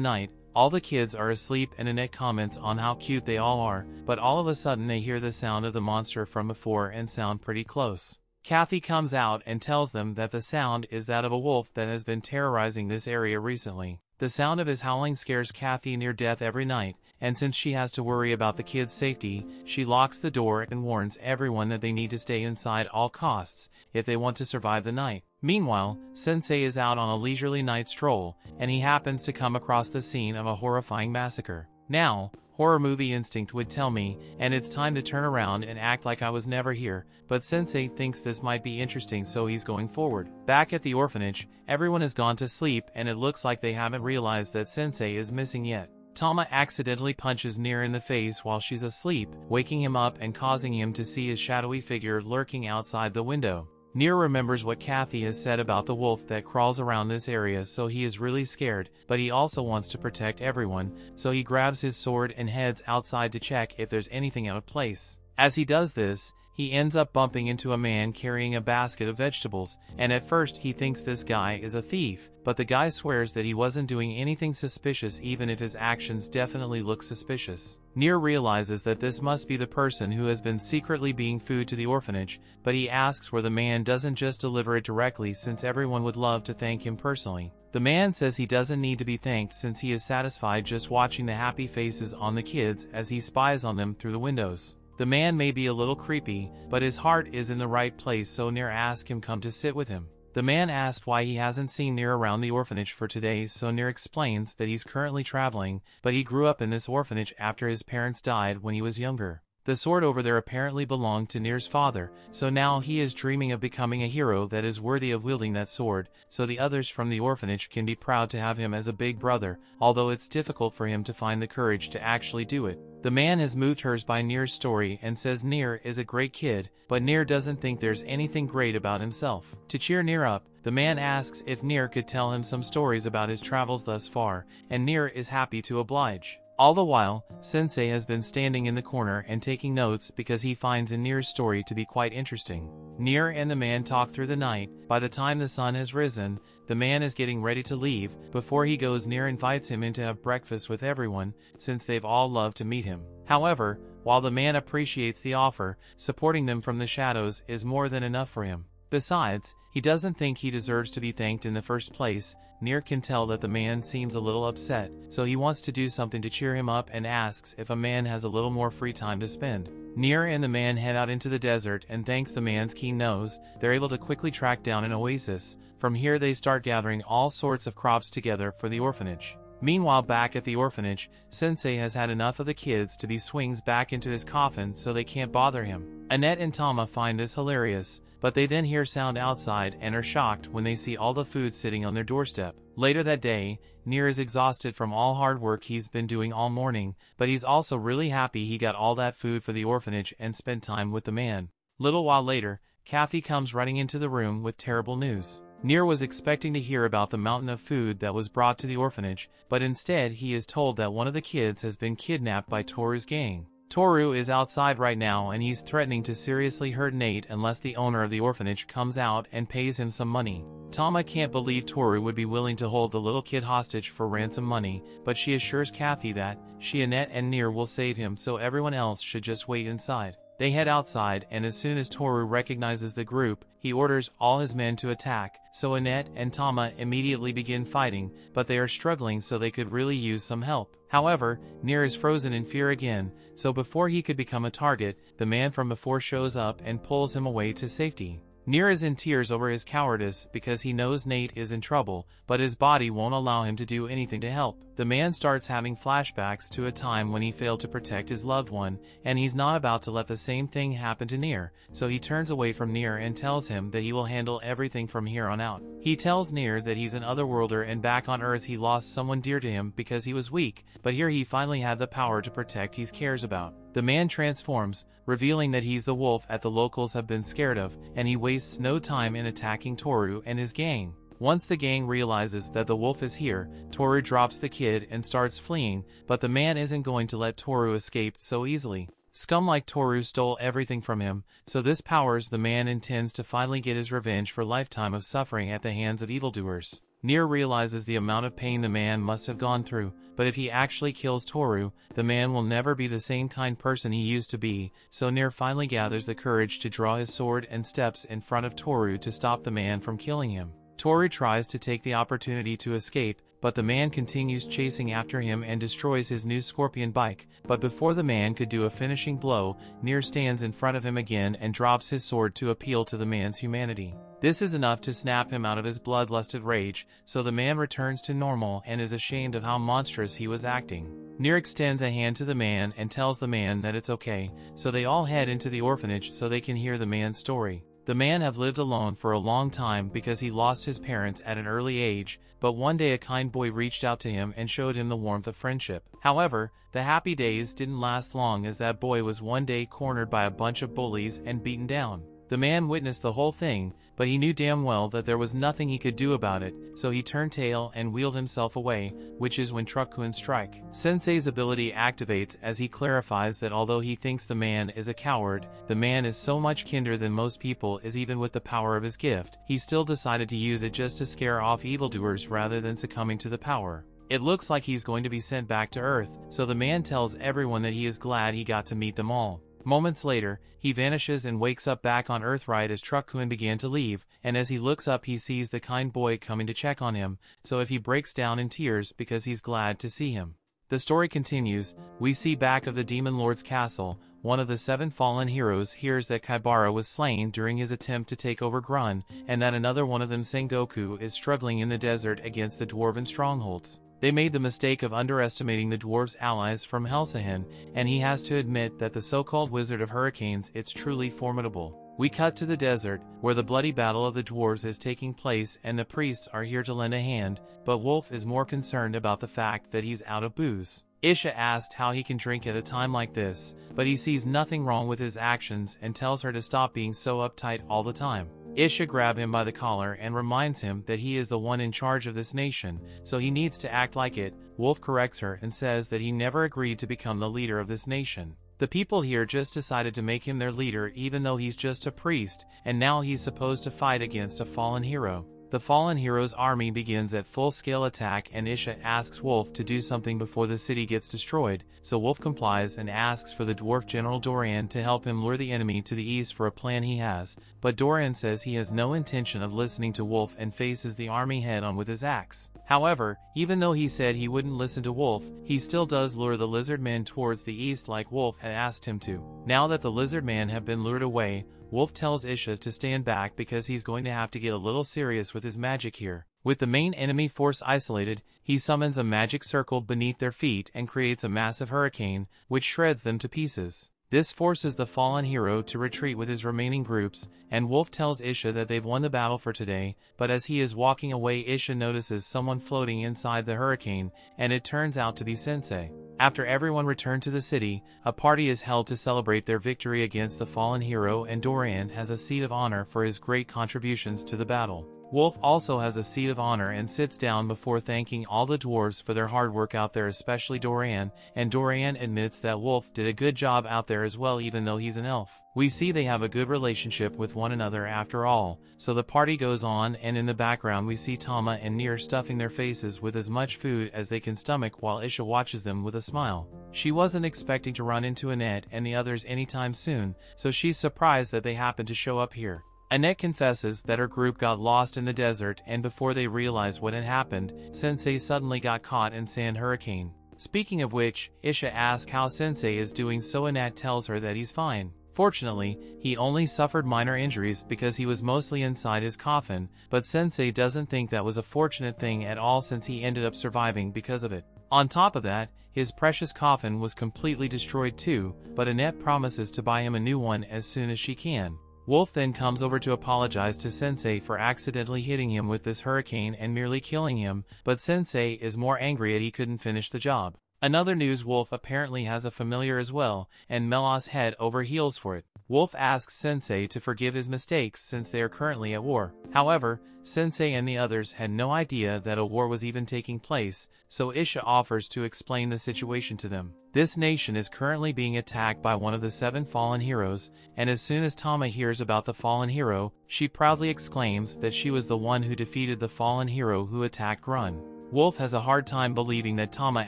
Speaker 1: night, all the kids are asleep and Annette comments on how cute they all are, but all of a sudden they hear the sound of the monster from before and sound pretty close. Kathy comes out and tells them that the sound is that of a wolf that has been terrorizing this area recently. The sound of his howling scares Kathy near death every night, and since she has to worry about the kids' safety, she locks the door and warns everyone that they need to stay inside all costs if they want to survive the night. Meanwhile, Sensei is out on a leisurely night stroll, and he happens to come across the scene of a horrifying massacre. Now, horror movie instinct would tell me, and it's time to turn around and act like I was never here, but Sensei thinks this might be interesting, so he's going forward. Back at the orphanage, everyone has gone to sleep and it looks like they haven't realized that Sensei is missing yet. Tama accidentally punches Nier in the face while she's asleep, waking him up and causing him to see his shadowy figure lurking outside the window. Nier remembers what Kathy has said about the wolf that crawls around this area, so he is really scared, but he also wants to protect everyone, so he grabs his sword and heads outside to check if there's anything out of place. As he does this, he ends up bumping into a man carrying a basket of vegetables, and at first he thinks this guy is a thief, but the guy swears that he wasn't doing anything suspicious even if his actions definitely look suspicious. Nier realizes that this must be the person who has been secretly being food to the orphanage, but he asks where the man doesn't just deliver it directly since everyone would love to thank him personally. The man says he doesn't need to be thanked since he is satisfied just watching the happy faces on the kids as he spies on them through the windows. The man may be a little creepy, but his heart is in the right place, so Nier asks him come to sit with him. The man asked why he hasn't seen Nier around the orphanage for today, so Nier explains that he's currently traveling, but he grew up in this orphanage after his parents died when he was younger. The sword over there apparently belonged to Nier's father, so now he is dreaming of becoming a hero that is worthy of wielding that sword, so the others from the orphanage can be proud to have him as a big brother, although it's difficult for him to find the courage to actually do it. The man has moved hers by Nier's story and says Nier is a great kid, but Nier doesn't think there's anything great about himself. To cheer Nier up, the man asks if Nier could tell him some stories about his travels thus far, and Nier is happy to oblige. All the while, Sensei has been standing in the corner and taking notes because he finds Nier's story to be quite interesting. Nier and the man talk through the night. By the time the sun has risen, the man is getting ready to leave. Before he goes, Nier invites him in to have breakfast with everyone, since they've all loved to meet him. However, while the man appreciates the offer, supporting them from the shadows is more than enough for him. Besides, he doesn't think he deserves to be thanked in the first place, Nir can tell that the man seems a little upset, so he wants to do something to cheer him up and asks if a man has a little more free time to spend. Nir and the man head out into the desert, and thanks the man's keen nose, they're able to quickly track down an oasis. From here they start gathering all sorts of crops together for the orphanage. Meanwhile, back at the orphanage, Sensei has had enough of the kids to be swings back into his coffin so they can't bother him. Annette and Tama find this hilarious, but they then hear sound outside and are shocked when they see all the food sitting on their doorstep. Later that day, Nir is exhausted from all hard work he's been doing all morning, but he's also really happy he got all that food for the orphanage and spent time with the man. Little while later, Kathy comes running into the room with terrible news. Nir was expecting to hear about the mountain of food that was brought to the orphanage, but instead he is told that one of the kids has been kidnapped by Toru's gang. Toru is outside right now and he's threatening to seriously hurt Nate unless the owner of the orphanage comes out and pays him some money. Tama can't believe Toru would be willing to hold the little kid hostage for ransom money, but she assures Kathy that she, Annette, and Nir will save him, so everyone else should just wait inside. They head outside, and as soon as Toru recognizes the group, he orders all his men to attack, so Annette and Tama immediately begin fighting, but they are struggling, so they could really use some help. However, Nir is frozen in fear again, so before he could become a target, the man from before shows up and pulls him away to safety. Nir is in tears over his cowardice because he knows Nate is in trouble, but his body won't allow him to do anything to help. The man starts having flashbacks to a time when he failed to protect his loved one, and he's not about to let the same thing happen to Nir, so he turns away from Nir and tells him that he will handle everything from here on out. He tells Nir that he's an otherworlder and back on Earth he lost someone dear to him because he was weak, but here he finally had the power to protect he cares about. The man transforms, revealing that he's the wolf that the locals have been scared of, and he wastes no time in attacking Toru and his gang. Once the gang realizes that the wolf is here, Toru drops the kid and starts fleeing, but the man isn't going to let Toru escape so easily. Scum like Toru stole everything from him, so this powers the man intends to finally get his revenge for a lifetime of suffering at the hands of evildoers. Nir realizes the amount of pain the man must have gone through, but if he actually kills Toru, the man will never be the same kind person he used to be, so Nir finally gathers the courage to draw his sword and steps in front of Toru to stop the man from killing him. Toru tries to take the opportunity to escape, but the man continues chasing after him and destroys his new scorpion bike, but before the man could do a finishing blow, Nir stands in front of him again and drops his sword to appeal to the man's humanity. This is enough to snap him out of his bloodlusted rage, so the man returns to normal and is ashamed of how monstrous he was acting. Nir extends a hand to the man and tells the man that it's okay, so they all head into the orphanage so they can hear the man's story. The man have lived alone for a long time because he lost his parents at an early age, but one day a kind boy reached out to him and showed him the warmth of friendship. However, the happy days didn't last long as that boy was one day cornered by a bunch of bullies and beaten down. The man witnessed the whole thing, but he knew damn well that there was nothing he could do about it, so he turned tail and wheeled himself away, which is when Truckun strike. Sensei's ability activates as he clarifies that although he thinks the man is a coward, the man is so much kinder than most people is even with the power of his gift. He still decided to use it just to scare off evildoers rather than succumbing to the power. It looks like he's going to be sent back to Earth, so the man tells everyone that he is glad he got to meet them all. Moments later, he vanishes and wakes up back on Earth right as Truckun began to leave, and as he looks up he sees the kind boy coming to check on him, so if he breaks down in tears because he's glad to see him. The story continues. We see back of the Demon Lord's castle. One of the 7 fallen heroes hears that Kaibara was slain during his attempt to take over Grun, and that another one of them, Sengoku, is struggling in the desert against the dwarven strongholds. They made the mistake of underestimating the dwarves' allies from Helsihen, and he has to admit that the so-called Wizard of Hurricanes is truly formidable. We cut to the desert, where the bloody battle of the dwarves is taking place and the priests are here to lend a hand, but Wolff is more concerned about the fact that he's out of booze. Ysha asked how he can drink at a time like this, but he sees nothing wrong with his actions and tells her to stop being so uptight all the time. Ysha grabs him by the collar and reminds him that he is the one in charge of this nation, so he needs to act like it. Wolff corrects her and says that he never agreed to become the leader of this nation. The people here just decided to make him their leader even though he's just a priest, and now he's supposed to fight against a fallen hero. The fallen hero's army begins at full-scale attack and Ysha asks Wolff to do something before the city gets destroyed, so Wolff complies and asks for the dwarf general Doran to help him lure the enemy to the east for a plan he has, but Doran says he has no intention of listening to Wolff and faces the army head-on with his axe. However, even though he said he wouldn't listen to Wolff, he still does lure the lizard men towards the east like Wolff had asked him to. Now that the lizard men have been lured away, Wolff tells Ysha to stand back because he's going to have to get a little serious with his magic here. With the main enemy force isolated, he summons a magic circle beneath their feet and creates a massive hurricane, which shreds them to pieces. This forces the fallen hero to retreat with his remaining groups, and Wolff tells Ysha that they've won the battle for today, but as he is walking away Ysha notices someone floating inside the hurricane, and it turns out to be Sensei. After everyone returned to the city, a party is held to celebrate their victory against the fallen hero and Doran has a seat of honor for his great contributions to the battle. Wolff also has a seat of honor and sits down before thanking all the dwarves for their hard work out there, especially Doran, and Doran admits that Wolff did a good job out there as well even though he's an elf. We see they have a good relationship with one another after all, so the party goes on and in the background we see Tama and Nir stuffing their faces with as much food as they can stomach while Ysha watches them with a smile. She wasn't expecting to run into Annette and the others anytime soon, so she's surprised that they happen to show up here. Annette confesses that her group got lost in the desert and before they realized what had happened, Sensei suddenly got caught in sand hurricane. Speaking of which, Ysha asks how Sensei is doing so Annette tells her that he's fine. Fortunately, he only suffered minor injuries because he was mostly inside his coffin, but Sensei doesn't think that was a fortunate thing at all since he ended up surviving because of it. On top of that, his precious coffin was completely destroyed too, but Annette promises to buy him a new one as soon as she can. Wolff then comes over to apologize to Sensei for accidentally hitting him with this hurricane and merely killing him, but Sensei is more angry that he couldn't finish the job. Another news, Wolff apparently has a familiar as well, and Melos head over heels for it. Wolff asks Sensei to forgive his mistakes since they are currently at war. However, Sensei and the others had no idea that a war was even taking place, so Ysha offers to explain the situation to them. This nation is currently being attacked by one of the 7 fallen heroes, and as soon as Tama hears about the fallen hero, she proudly exclaims that she was the one who defeated the fallen hero who attacked Grun. Wolff has a hard time believing that Tama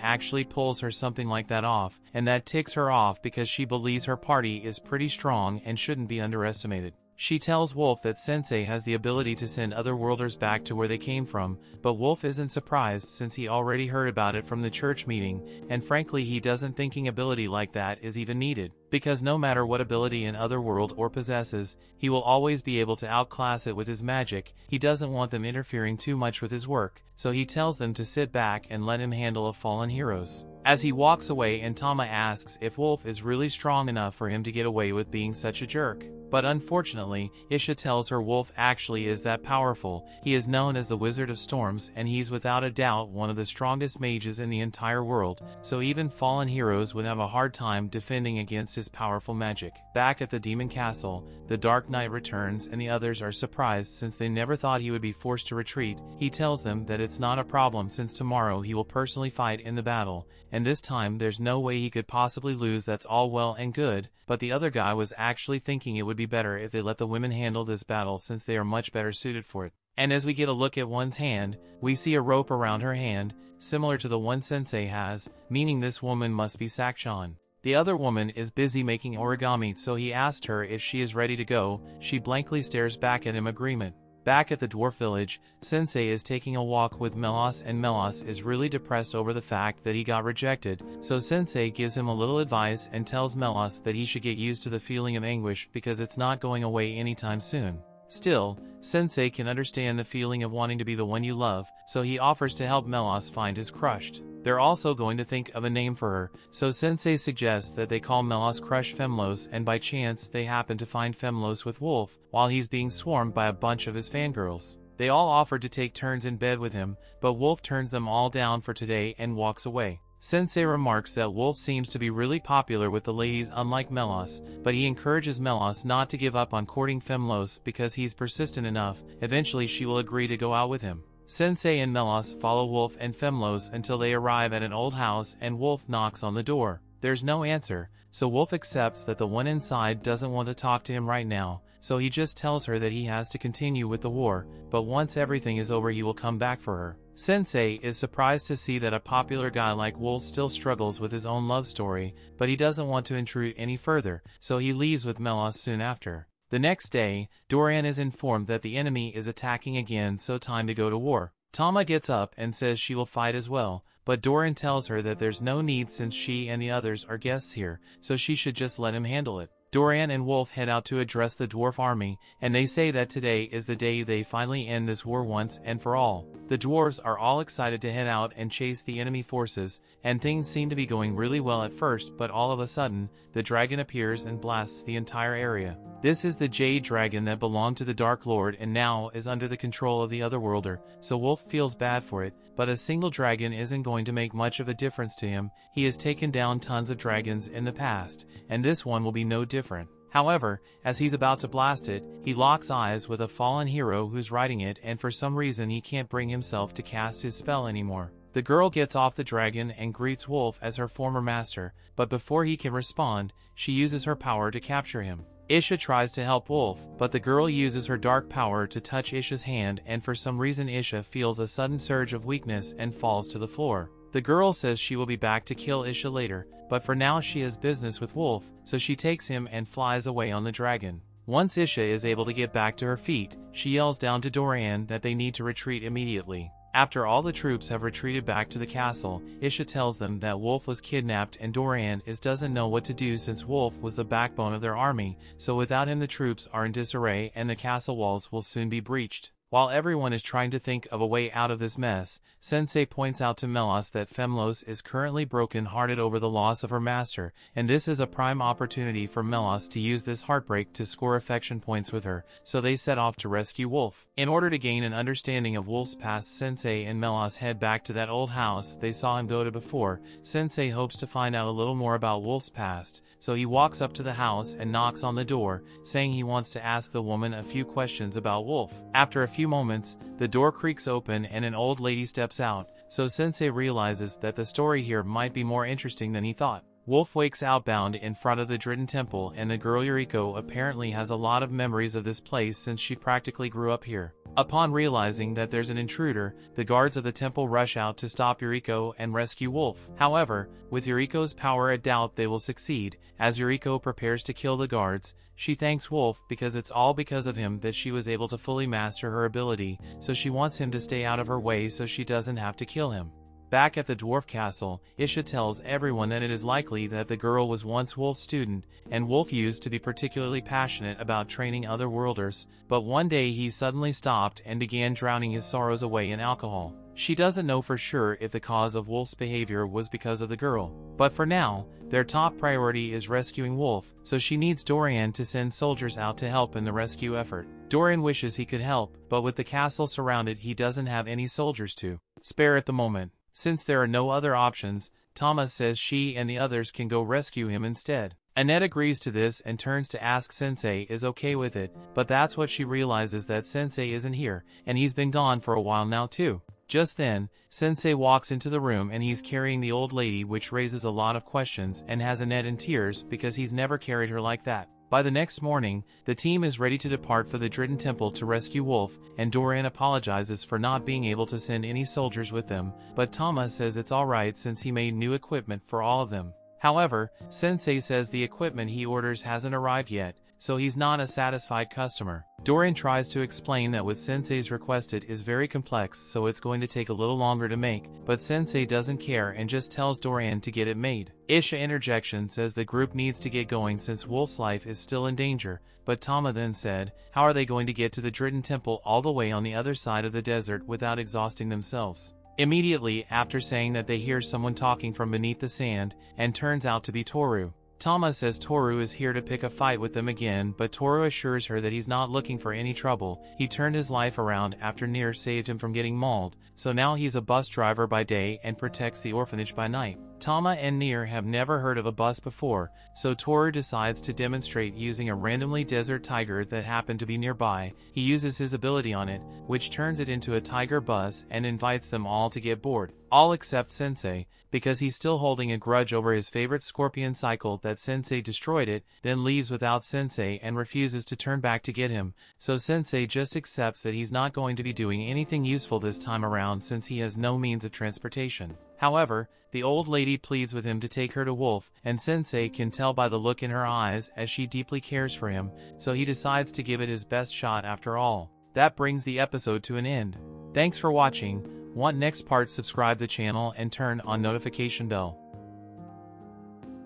Speaker 1: actually pulls her something like that off, and that ticks her off because she believes her party is pretty strong and shouldn't be underestimated. She tells Wolff that Sensei has the ability to send other worlders back to where they came from, but Wolff isn't surprised since he already heard about it from the church meeting, and frankly he doesn't think an ability like that is even needed, because no matter what ability an other world or possesses, he will always be able to outclass it with his magic. He doesn't want them interfering too much with his work, so he tells them to sit back and let him handle a fallen heroes. As he walks away and Tama asks if Wolff is really strong enough for him to get away with being such a jerk. But unfortunately, Ysha tells her Wolff actually is that powerful. He is known as the Wizard of Storms and he's without a doubt one of the strongest mages in the entire world, so even fallen heroes would have a hard time defending against his powerful magic. Back at the Demon Castle, the Dark Knight returns and the others are surprised since they never thought he would be forced to retreat. He tells them that it's not a problem since tomorrow he will personally fight in the battle, and this time there's no way he could possibly lose. That's all well and good, but the other guy was actually thinking it would be better if they let the women handle this battle since they are much better suited for it. And as we get a look at one's hand, we see a rope around her hand, similar to the one Sensei has, meaning this woman must be Sakshan. The other woman is busy making origami, so he asked her if she is ready to go. She blankly stares back at him agreement. Back at the dwarf village, Sensei is taking a walk with Melos and Melos is really depressed over the fact that he got rejected, so Sensei gives him a little advice and tells Melos that he should get used to the feeling of anguish because it's not going away anytime soon. Still, Sensei can understand the feeling of wanting to be the one you love, so he offers to help Melos find his crushed. They're also going to think of a name for her, so Sensei suggests that they call Melos Crush Femmelos, and by chance they happen to find Femmelos with Wolff while he's being swarmed by a bunch of his fangirls. They all offer to take turns in bed with him, but Wolff turns them all down for today and walks away. Sensei remarks that Wolff seems to be really popular with the ladies unlike Melos, but he encourages Melos not to give up on courting Femmelos because he's persistent enough. Eventually she will agree to go out with him. Sensei and Melos follow Wolff and Femmelos until they arrive at an old house and Wolff knocks on the door. There's no answer, so Wolff accepts that the one inside doesn't want to talk to him right now, so he just tells her that he has to continue with the war, but once everything is over he will come back for her. Sensei is surprised to see that a popular guy like Wolff still struggles with his own love story, but he doesn't want to intrude any further, so he leaves with Melos soon after. The next day, Dorian is informed that the enemy is attacking again, so time to go to war. Tama gets up and says she will fight as well, but Dorian tells her that there's no need since she and the others are guests here, so she should just let him handle it. Dorian and Wolff head out to address the dwarf army, and they say that today is the day they finally end this war once and for all. The dwarves are all excited to head out and chase the enemy forces, and things seem to be going really well at first, but all of a sudden, the dragon appears and blasts the entire area. This is the jade dragon that belonged to the Dark Lord and now is under the control of the Otherworlder, so Wolff feels bad for it, but a single dragon isn't going to make much of a difference to him. He has taken down tons of dragons in the past, and this one will be no different. However, as he's about to blast it, he locks eyes with a fallen hero who's riding it, and for some reason he can't bring himself to cast his spell anymore. The girl gets off the dragon and greets Wolff as her former master, but before he can respond, she uses her power to capture him. Ysha tries to help Wolff, but the girl uses her dark power to touch Isha's hand, and for some reason Ysha feels a sudden surge of weakness and falls to the floor. The girl says she will be back to kill Ysha later, but for now she has business with Wolff, so she takes him and flies away on the dragon. Once Ysha is able to get back to her feet, she yells down to Dorian that they need to retreat immediately. After all the troops have retreated back to the castle, Ysha tells them that Wolff was kidnapped and Dorian doesn't know what to do since Wolff was the backbone of their army, so without him the troops are in disarray and the castle walls will soon be breached. While everyone is trying to think of a way out of this mess, Sensei points out to Melos that Femmelos is currently broken-hearted over the loss of her master, and this is a prime opportunity for Melos to use this heartbreak to score affection points with her, so they set off to rescue Wolff. In order to gain an understanding of Wolff's past, Sensei and Melos head back to that old house they saw him go to before. Sensei hopes to find out a little more about Wolff's past, so he walks up to the house and knocks on the door, saying he wants to ask the woman a few questions about Wolff. After a few moments, the door creaks open and an old lady steps out, so Sensei realizes that the story here might be more interesting than he thought. Wolff wakes outbound in front of the Dritten Temple, and the girl Yoriko apparently has a lot of memories of this place since she practically grew up here. Upon realizing that there's an intruder, the guards of the temple rush out to stop Yoriko and rescue Wolff. However, with Yoriko's power, I doubt they will succeed. As Yoriko prepares to kill the guards, she thanks Wolff because it's all because of him that she was able to fully master her ability, so she wants him to stay out of her way so she doesn't have to kill him. Back at the dwarf castle, Ysha tells everyone that it is likely that the girl was once Wolff's student, and Wolff used to be particularly passionate about training other worlders, but one day he suddenly stopped and began drowning his sorrows away in alcohol. She doesn't know for sure if the cause of Wolff's behavior was because of the girl, but for now, their top priority is rescuing Wolff, so she needs Dorian to send soldiers out to help in the rescue effort. Dorian wishes he could help, but with the castle surrounded he doesn't have any soldiers to spare at the moment. Since there are no other options, Tama says she and the others can go rescue him instead. Annette agrees to this and turns to ask Sensei is okay with it, but that's what she realizes, that Sensei isn't here, and he's been gone for a while now too. Just then, Sensei walks into the room and he's carrying the old lady, which raises a lot of questions and has Annette in tears because he's never carried her like that. By the next morning, the team is ready to depart for the Dritten Temple to rescue Wolff, and Dorian apologizes for not being able to send any soldiers with them, but Tama says it's alright since he made new equipment for all of them. However, Sensei says the equipment he orders hasn't arrived yet, so he's not a satisfied customer. Dorian tries to explain that what Sensei's requested is very complex, so it's going to take a little longer to make, but Sensei doesn't care and just tells Dorian to get it made. Ysha interjection says the group needs to get going since Wolff's life is still in danger, but Tama then said, how are they going to get to the Dritten Temple all the way on the other side of the desert without exhausting themselves? Immediately after saying that, they hear someone talking from beneath the sand, and turns out to be Toru. Tama says Toru is here to pick a fight with them again, but Toru assures her that he's not looking for any trouble. He turned his life around after Nier saved him from getting mauled, so now he's a bus driver by day and protects the orphanage by night. Tama and Nier have never heard of a bus before, so Toru decides to demonstrate using a randomly desert tiger that happened to be nearby. He uses his ability on it, which turns it into a tiger bus and invites them all to get board. All except Sensei, because he's still holding a grudge over his favorite scorpion cycle that Sensei destroyed it, then leaves without Sensei and refuses to turn back to get him, so Sensei just accepts that he's not going to be doing anything useful this time around since he has no means of transportation. However, the old lady pleads with him to take her to Wolff, and Sensei can tell by the look in her eyes as she deeply cares for him, so he decides to give it his best shot after all. That brings the episode to an end. Thanks for watching. Want next part? Subscribe the channel and turn on notification bell.